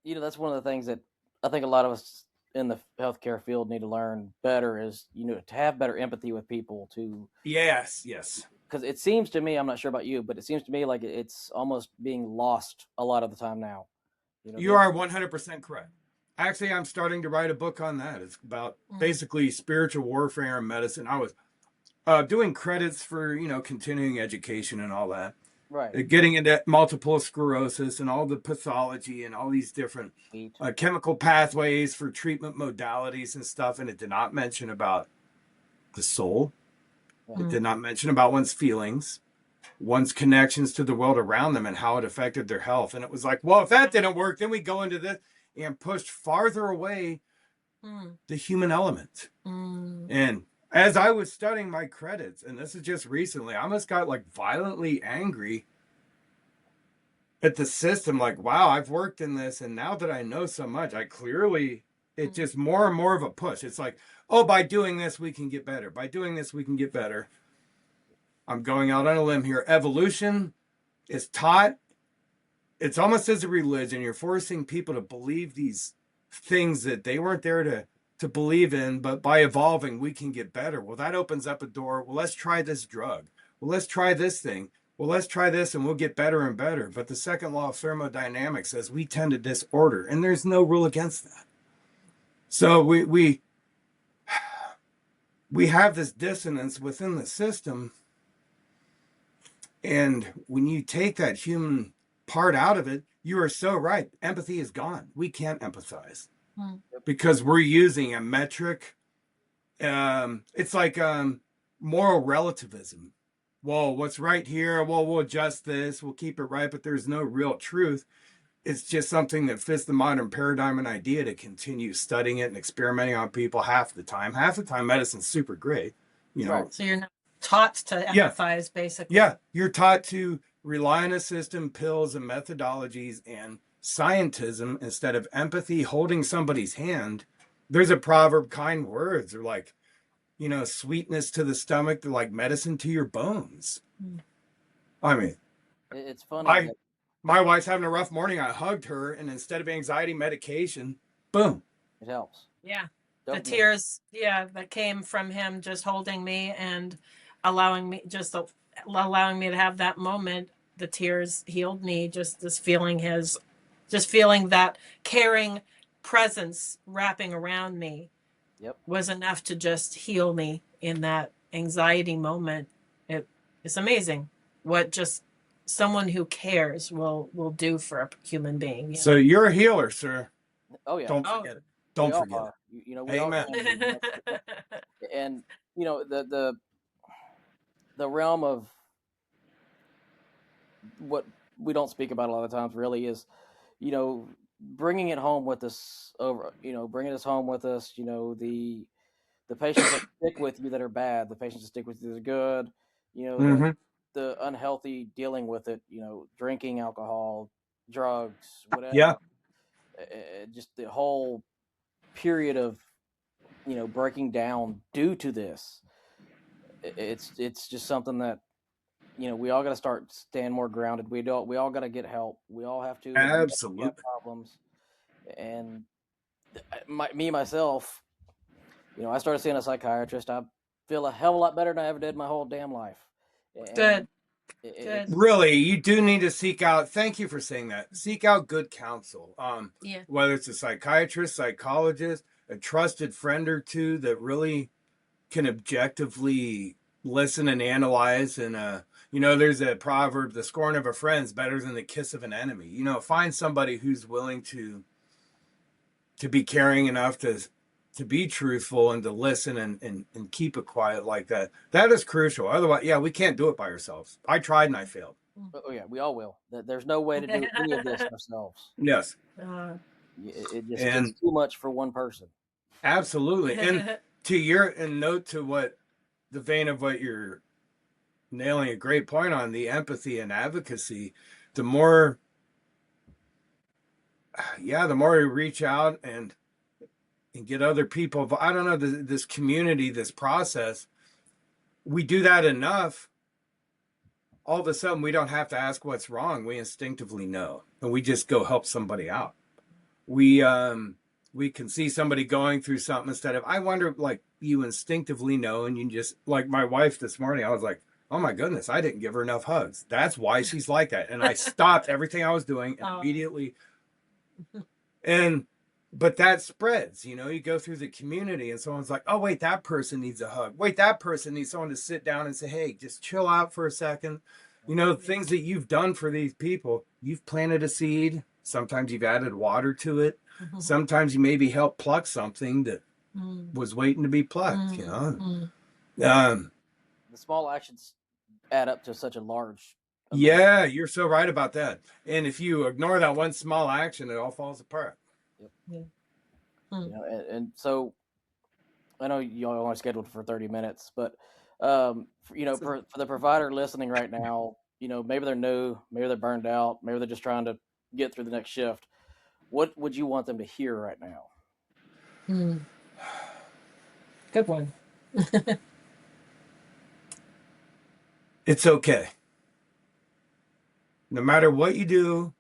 that's one of the things that I think a lot of us in the healthcare field need to learn better is, to have better empathy with people Yes. Because it seems to me, I'm not sure about you, but it seems to me like it's almost being lost a lot of the time now. You are 100% correct. Actually, I'm starting to write a book on that. It's about basically spiritual warfare and medicine. I was doing credits for, continuing education and all that. Right. Getting into multiple sclerosis and all the pathology and all these different chemical pathways for treatment modalities and stuff. And it did not mention about the soul. It did not mention about one's feelings, one's connections to the world around them and how it affected their health. And it was like, well, if that didn't work, then we go into this and pushed farther away the human element. And as I was studying my credits, and this is just recently, I almost got like violently angry at the system. Like, wow, I've worked in this. And now that I know so much, it's just more and more of a push. It's like, oh, by doing this, we can get better. By doing this, we can get better. I'm going out on a limb here. Evolution is taught. It's almost as a religion. You're forcing people to believe these things that they weren't there to believe in, but by evolving, we can get better. Well, that opens up a door. Well, let's try this drug. Well, let's try this thing. Well, let's try this and we'll get better and better. But the second law of thermodynamics says we tend to disorder, and there's no rule against that. So we have this dissonance within the system. And when you take that human part out of it, you are so right. Empathy is gone. We can't empathize because we're using a metric. It's like moral relativism. Well, what's right here? Well, we'll adjust this. We'll keep it right, but there's no real truth. It's just something that fits the modern paradigm and idea to continue studying it and experimenting on people half the time. Half the time, medicine's super great. So you're not taught to empathize, basically. Yeah, you're taught to rely on a system, pills, and methodologies and scientism instead of empathy, holding somebody's hand. There's a proverb, kind words are like, sweetness to the stomach, they're like medicine to your bones. I mean, it's funny. My wife's having a rough morning. I hugged her, and instead of anxiety medication, boom. It helps. Yeah. The tears, that came from him just holding me and allowing me to have that moment. The tears healed me. Just feeling that caring presence wrapping around me was enough to just heal me in that anxiety moment. It's amazing what just someone who cares will do for a human being. So you're a healer, sir. Oh yeah. Don't forget it. Don't forget it. We Amen. And the realm of what we don't speak about a lot of times really is, bringing it home with us bringing us home with us. The patients that stick with you that are bad, the patients that stick with you that are good. The unhealthy dealing with it. Drinking alcohol, drugs, whatever. Yeah. Just the whole period of breaking down due to this. It's just something that we all got to start staying more grounded. We all got to get help. We all have to. Absolutely. Have problems. And myself, I started seeing a psychiatrist. I feel a hell of a lot better than I ever did my whole damn life. Good. Good. Really, you do need to seek out. Thank you for saying that. Seek out good counsel. Yeah. Whether it's a psychiatrist, psychologist, a trusted friend or two that really can objectively listen and analyze. And there's a proverb: "The scorn of a friend is better than the kiss of an enemy." Find somebody who's willing to be caring enough to be truthful and to listen and keep it quiet like that. That is crucial. Otherwise, yeah, we can't do it by ourselves. I tried and I failed. Oh yeah, we all will. There's no way to do any of this ourselves. Yes. It just And gets too much for one person. absolutely. And note to what the vein of what you're nailing a great point on, the empathy and advocacy, the more we reach out and get other people, I don't know, this community, this process, we do that enough, all of a sudden we don't have to ask what's wrong. We instinctively know, and we just go help somebody out. We can see somebody going through something instead of, I wonder, like, you instinctively know, and you just, like my wife this morning, I was like, oh my goodness, I didn't give her enough hugs. That's why she's like that. And I stopped everything I was doing and immediately. But that spreads, you go through the community and someone's like, oh, wait, that person needs a hug. Wait, that person needs someone to sit down and say, hey, just chill out for a second. Things that you've done for these people, you've planted a seed. Sometimes you've added water to it. Sometimes you maybe helped pluck something that was waiting to be plucked, The small actions add up to such a large amount. Yeah, you're so right about that. And if you ignore that one small action, it all falls apart. Yep. Yeah. And so I know you all are scheduled for 30 minutes, but for the provider listening right now, maybe they're new, maybe they're burned out, maybe they're just trying to get through the next shift. What would you want them to hear right now? Good one. It's okay. No matter what you do,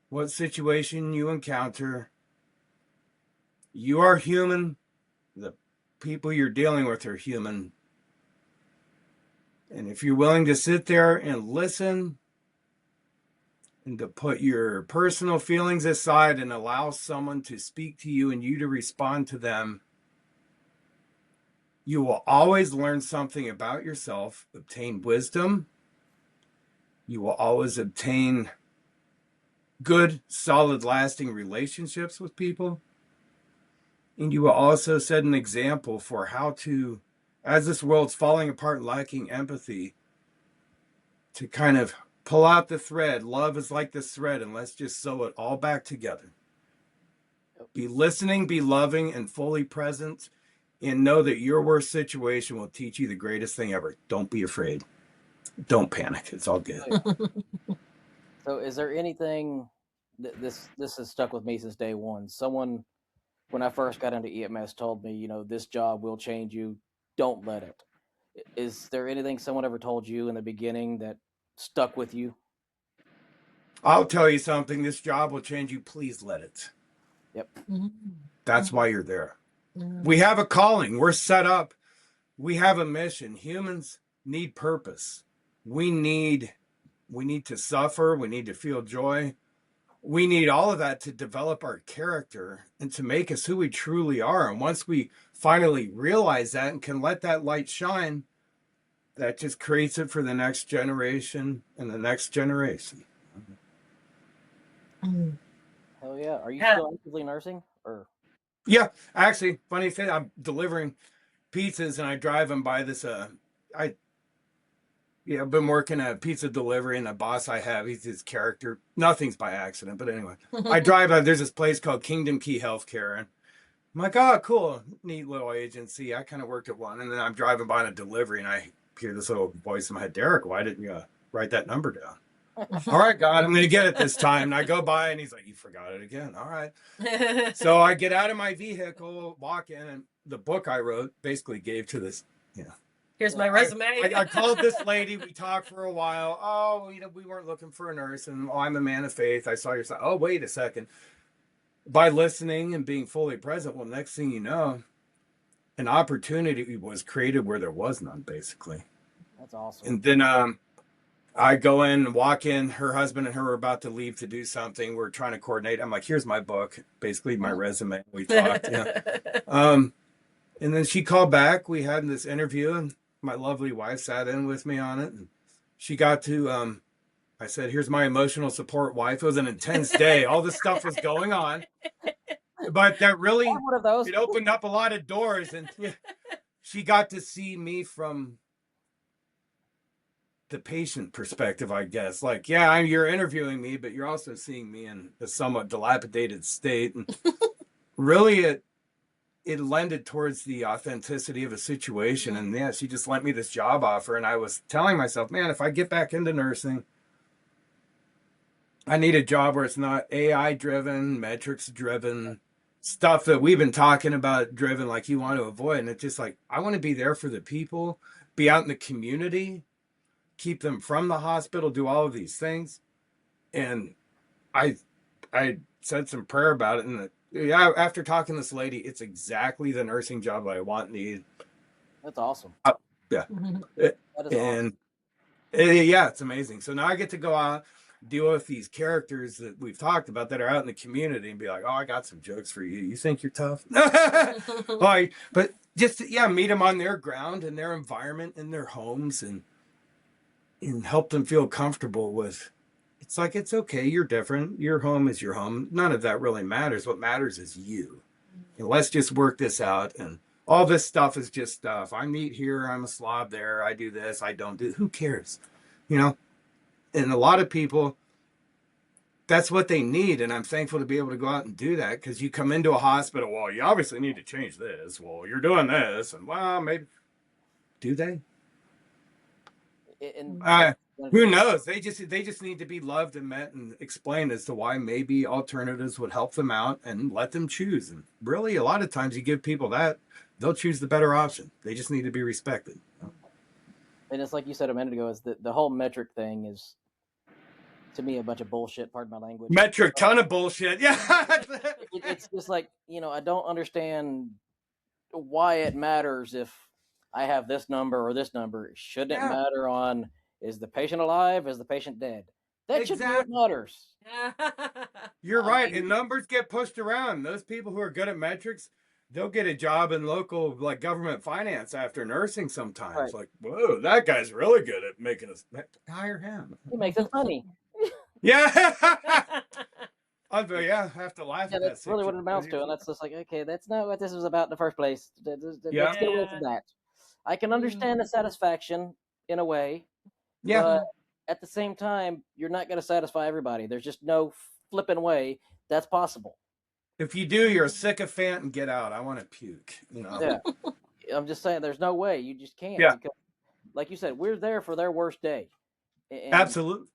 what situation you encounter, you are human. The people you're dealing with are human. And if you're willing to sit there and listen and to put your personal feelings aside and allow someone to speak to you and you to respond to them, you will always learn something about yourself, obtain wisdom. You will always obtain good, solid, lasting relationships with people. And you will also set an example for how to, as this world's falling apart, lacking empathy, to kind of pull out the thread. Love is like this thread, and let's just sew it all back together. Be listening, be loving, and fully present, and know that your worst situation will teach you the greatest thing ever. Don't be afraid. Don't panic. It's all good. So is there anything that this has stuck with me since day one? Someone, when I first got into EMS, told me, this job will change you. Don't let it. Is there anything someone ever told you in the beginning that stuck with you? I'll tell you something. This job will change you. Please let it. Yep. That's why you're there. We have a calling. We're set up. We have a mission. Humans need purpose. We need to suffer. We need to feel joy. We need all of that to develop our character and to make us who we truly are. And once we finally realize that and can let that light shine, that just creates it for the next generation and the next generation. Hell yeah. Are you still actively nursing? Yeah, actually, funny thing, I'm delivering pizzas and I drive them by this, I've been working a pizza delivery, and the boss I have, he's his character. Nothing's by accident, but anyway, I drive by, there's this place called Kingdom Key Healthcare, and I'm like, oh, cool, neat little agency. I kind of worked at one, and then I'm driving by on a delivery, and I hear this little voice in my head, Derek, why didn't you write that number down? All right, God, I'm going to get it this time. And I go by, and he's like, you forgot it again. All right. So I get out of my vehicle, walk in, and the book I wrote basically gave to this, Here's my resume. I called this lady. We talked for a while. Oh, we weren't looking for a nurse, and I'm a man of faith. I saw your side. Oh, wait a second. By listening and being fully present, well, next thing you know, an opportunity was created where there was none, basically. That's awesome. And then I go in, walk in, her husband and her are about to leave to do something. We're trying to coordinate. I'm like, here's my book, basically my resume. We talked. And then she called back. We had this interview, and my lovely wife sat in with me on it. And she got to, I said, here's my emotional support wife. It was an intense day. All this stuff was going on. But that really, One of those. it opened up a lot of doors. And she got to see me from the patient perspective, I guess. Like, yeah, you're interviewing me, but you're also seeing me in a somewhat dilapidated state. And really, it lended towards the authenticity of a situation. And yeah, she just lent me this job offer. And I was telling myself, man, if I get back into nursing, I need a job where it's not AI driven, metrics driven, stuff that we've been talking about driven, like you want to avoid. And it's just like, I want to be there for the people, be out in the community, keep them from the hospital, do all of these things. And I said some prayer about it, and yeah, after talking to this lady, it's exactly the nursing job that I want and need. That's awesome. Yeah. That is And awesome. yeah, it's amazing. So now I get to go out, deal with these characters that we've talked about that are out in the community and be like, oh, I got some jokes for you. You think you're tough? Like, but just, yeah, meet them on their ground and their environment and their homes and help them feel comfortable with, it's like, it's okay, you're different. Your home is your home. None of that really matters. What matters is you. And let's just work this out. And all this stuff is just stuff. I meet here, I'm a slob there, I do this, I don't do, who cares? You know? And a lot of people, that's what they need. And I'm thankful to be able to go out and do that, because you come into a hospital, well, you obviously need to change this. Well, you're doing this. And well, maybe, do they? And who knows? They just need to be loved and met and explained as to why maybe alternatives would help them out and let them choose. And really, a lot of times you give people that, they'll choose the better option. They just need to be respected. And it's like you said a minute ago, is the whole metric thing is, to me, a bunch of bullshit. Pardon my language. Metric, ton of bullshit. Yeah. It's just like, I don't understand why it matters if I have this number or this number. Shouldn't it matter on, is the patient alive? Is the patient dead? That should be what matters. You're right. And numbers get pushed around. Those people who are good at metrics, they'll get a job in local, like, government finance after nursing sometimes. Right. Like, whoa, that guy's really good at making us, hire him. He makes us money. Yeah. I have to laugh at that. That's really what it amounts to. And that's just like, okay, that's not what this was about in the first place. Let's get away from that. I can understand the satisfaction in a way. Yeah. But at the same time, you're not going to satisfy everybody. There's just no flipping way that's possible. If you do, you're a sycophant and get out. I want to puke. Yeah. I'm just saying, there's no way. You just can't. Yeah. Because, like you said, we're there for their worst day. And absolutely.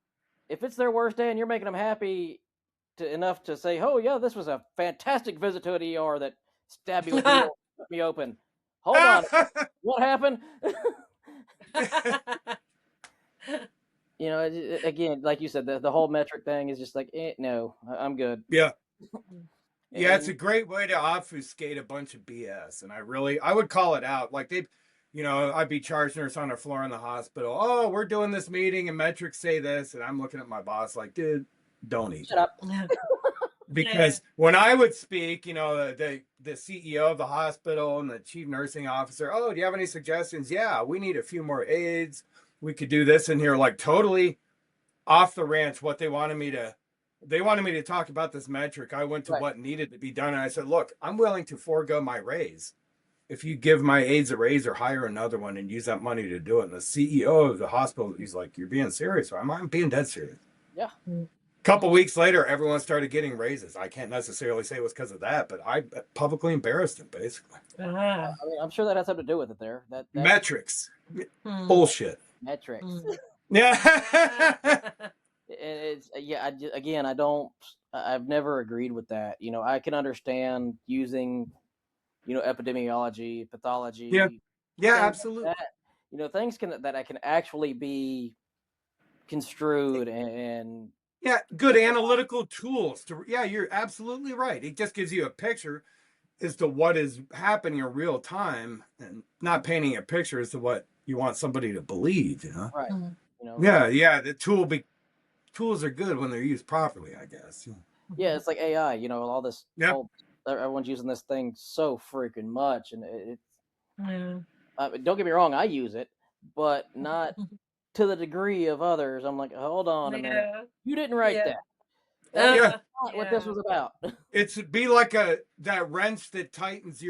If it's their worst day and you're making them happy enough to say, oh, yeah, this was a fantastic visit to an ER that stabbed me with a needle, cut me open. Hold on. What happened? Again, like you said, the whole metric thing is just like, no, I'm good. Yeah. Yeah, it's a great way to obfuscate a bunch of BS. And I would call it out. Like, I'd be charge nurse on a floor in the hospital. Oh, we're doing this meeting and metrics say this. And I'm looking at my boss like, dude, don't eat. Shut up. Because when I would speak, the CEO of the hospital and the chief nursing officer, oh, do you have any suggestions? Yeah, we need a few more aides. We could do this in here, like totally off the ranch. What they wanted me to talk about this metric. I went to what needed to be done. And I said, look, I'm willing to forego my raise if you give my aides a raise or hire another one and use that money to do it. And the CEO of the hospital, he's like, you're being serious. I'm being dead serious. Yeah. Couple weeks later, everyone started getting raises. I can't necessarily say it was because of that, but I publicly embarrassed them, basically. I mean, I'm sure that has something to do with it there. That metrics. Bullshit. Metrics. Yeah. It's I've never agreed with that. I can understand using, epidemiology, pathology. Yeah, absolutely. Things that can actually be construed and good analytical tools you're absolutely right. It just gives you a picture as to what is happening in real time and not painting a picture as to what you want somebody to believe, Right. Yeah. The tools are good when they're used properly, I guess. Yeah, it's like AI. All this Yep. whole everyone's using this thing so freaking much, and it's. Yeah. Don't get me wrong, I use it, but not to the degree of others. I'm like, hold on a minute, Yeah. you didn't write Yeah. that. That is Yeah. not what this was about. It's be like that wrench that tightens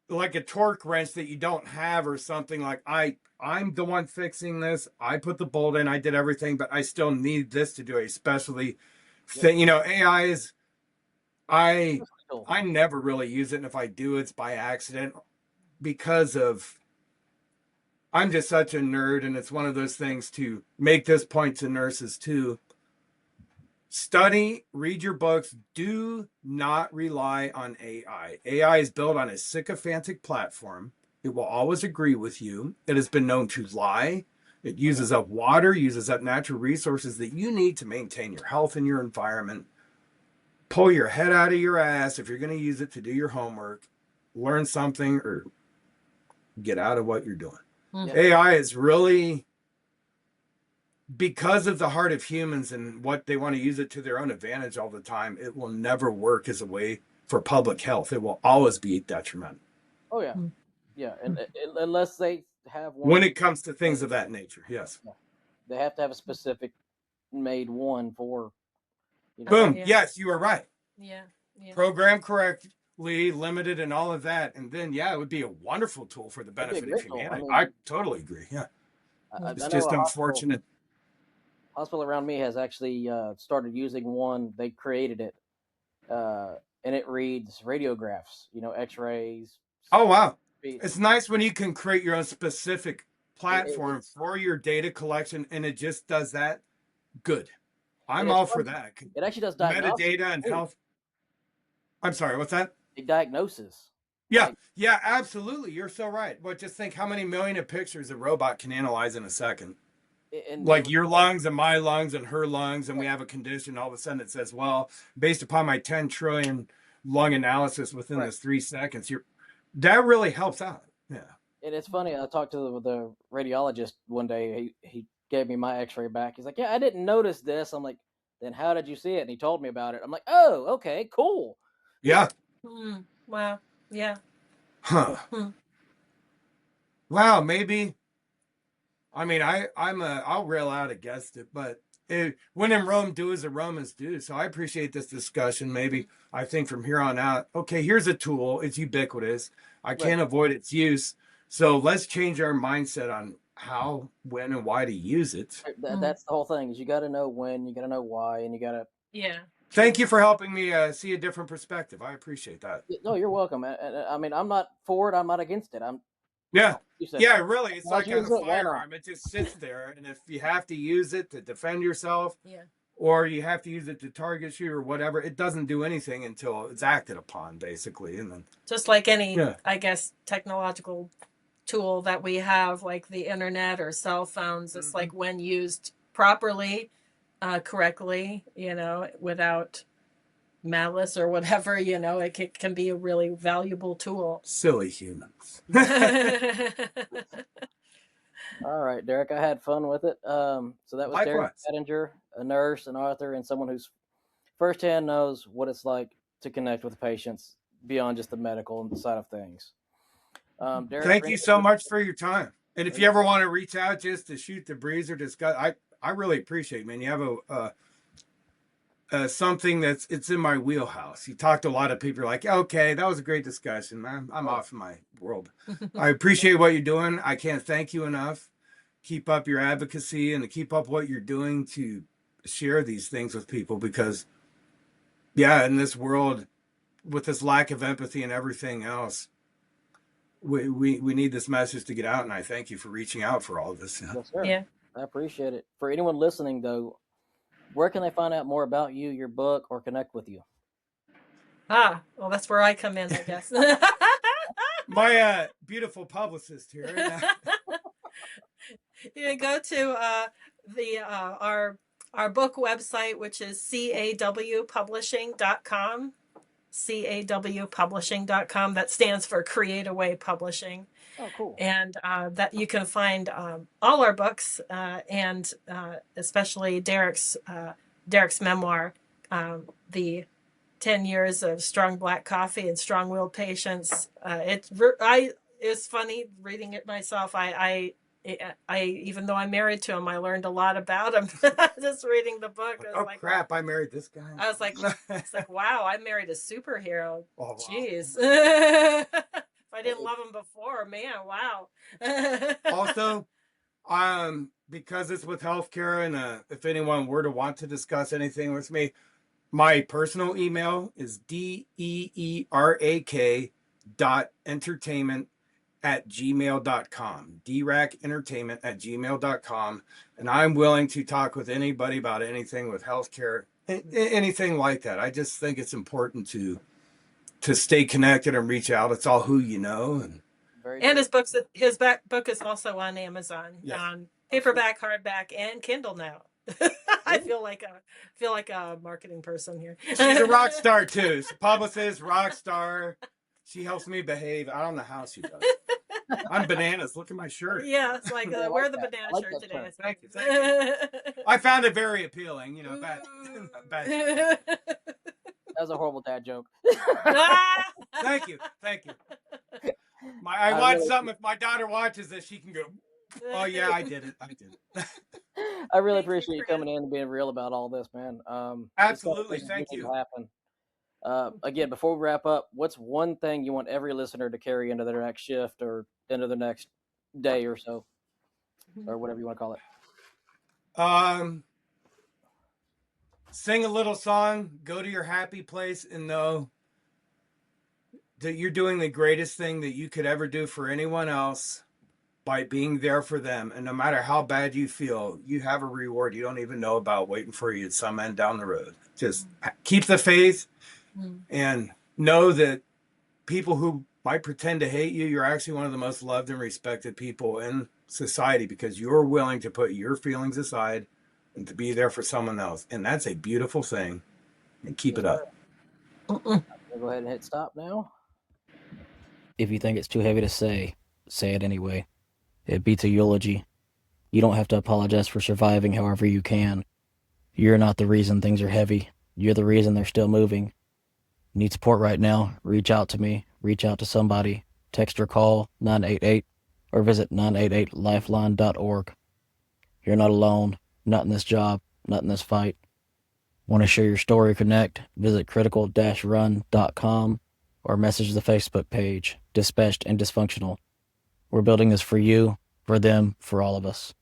like a torque wrench that you don't have or something. Like I'm the one fixing this. I put the bolt in, I did everything, but I still need this to do a specialty thing. AI is I I never really use it, and if I do, it's by accident because of I'm just such a nerd, and it's one of those things to make this point to nurses too. Study, read your books. Do not rely on AI. AI is built on a sycophantic platform. It will always agree with you. It has been known to lie. It uses up water, uses up natural resources that you need to maintain your health and your environment. Pull your head out of your ass if you're going to use it to do your homework. Learn something or get out of what you're doing. AI is really, because of the heart of humans and what they want to use it to their own advantage all the time, it will never work as a way for public health. It will always be detrimental. Oh yeah, yeah, and unless they have one. When it comes to things of that nature, yes. They have to have a specific made one for. Boom. Yes, you are right. Yeah. Program correctly, limited, and all of that, and then it would be a wonderful tool for the benefit of humanity. I totally agree. Yeah, it's just unfortunate. Hospital around me has actually started using one. They created it, and it reads radiographs. X-rays. Oh wow! It's nice when you can create your own specific platform for your data collection, and it just does that. Good. I'm all for that. It actually does diagnosis. Metadata and health. I'm sorry, what's that? Diagnosis. Yeah, absolutely. You're so right. But just think how many million of pictures a robot can analyze in a second. Like your lungs and my lungs and her lungs, and we have a condition. All of a sudden, it says, "Well, based upon my 10 trillion lung analysis within this 3 seconds, that really helps out." Yeah. And it's funny. I talked to the radiologist one day. He gave me my X-ray back. He's like, "Yeah, I didn't notice this." I'm like, "Then how did you see it?" And he told me about it. I'm like, "Oh, okay, cool." Yeah. Wow. Yeah. Huh. Wow. Maybe. I mean, I'll rail out against it, but when in Rome, do as the Romans do. So I appreciate this discussion. Maybe I think from here on out, okay, here's a tool. It's ubiquitous. I can't avoid its use. So let's change our mindset on how, when, and why to use it. That's the whole thing. Is you got to know when, you got to know why, and you got to. Yeah. Thank you for helping me see a different perspective. I appreciate that. No, you're welcome. I mean, I'm not for it. I'm not against it. Really. It's like a firearm. It just sits there, and if you have to use it to defend yourself, or you have to use it to target you or whatever, it doesn't do anything until it's acted upon, basically. And then just like any, I guess, technological tool that we have, like the internet or cell phones, it's like when used properly, correctly, without malice or whatever, it can be a really valuable tool. Silly humans. All right, Derek, I had fun with it. So that was Derek Hadinger, a nurse, an author, and someone who's firsthand knows what it's like to connect with patients beyond just the medical side of things. Derek, thank you so much for your time. And if you ever want to reach out just to shoot the breeze or discuss, I really appreciate it, man. You have something it's in my wheelhouse. You talk to a lot of people, like, okay, that was a great discussion. I'm off in my world. I appreciate what you're doing. I can't thank you enough. Keep up your advocacy and to keep up what you're doing to share these things with people, because in this world with this lack of empathy and everything else, we need this message to get out, and I thank you for reaching out for all of this. Yes, sir. Yeah, I appreciate it. For anyone listening, though, where can they find out more about you, your book, or connect with you? Well, that's where I come in, I guess. My beautiful publicist here. You go to our book website, which is cawpublishing.com. cawpublishing.com. That stands for Create Away Publishing. Oh, cool. And that you can find all our books and especially Derek's memoir, the 10 years of strong black coffee and strong-willed patience. It's funny reading it myself. I even though I'm married to him, I learned a lot about him just reading the book. Oh crap! I married this guy. I was like, it's like, wow, I married a superhero. Oh, wow. Jeez. If I didn't love him before, man, wow. Also, because it's with healthcare, and if anyone were to want to discuss anything with me, my personal email is deerak.entertainment@gmail.com. DRACentertainment@gmail.com. And I'm willing to talk with anybody about anything with healthcare, anything like that. I just think it's important to stay connected and reach out. It's all who you know. And his book is also on Amazon, Yes. on paperback, hardback, and Kindle now. I feel like a marketing person here. She's a rock star too. She's a publicist, rock star. She helps me behave. I don't know how she does. I'm bananas. Look at my shirt. Yeah, it's like wear the banana like shirt today. Thank you. I found it very appealing. Bad. That was a horrible dad joke. Thank you. I want something. If my daughter watches this, she can go, oh yeah, I did it. I really appreciate you coming in and being real about all this, man. Absolutely. Thank you. Happen. Again, before we wrap up, what's one thing you want every listener to carry into their next shift or into the next day or so, or whatever you want to call it? Sing a little song, go to your happy place, and know that you're doing the greatest thing that you could ever do for anyone else by being there for them. And no matter how bad you feel, you have a reward you don't even know about waiting for you at some end down the road. Just keep the faith and know that people who might pretend to hate you, you're actually one of the most loved and respected people in society, because you're willing to put your feelings aside and to be there for someone else. And that's a beautiful thing. And keep it up. I'll go ahead and hit stop now. If you think it's too heavy to say it anyway. It beats a eulogy. You don't have to apologize for surviving however you can. You're not the reason things are heavy. You're the reason they're still moving. Need support right now? Reach out to me. Reach out to somebody. Text or call 988 or visit 988lifeline.org. You're not alone. Not in this job. Not in this fight. Want to share your story or connect? Visit critical-run.com or message the Facebook page, Dispatched and Dysfunctional. We're building this for you, for them, for all of us.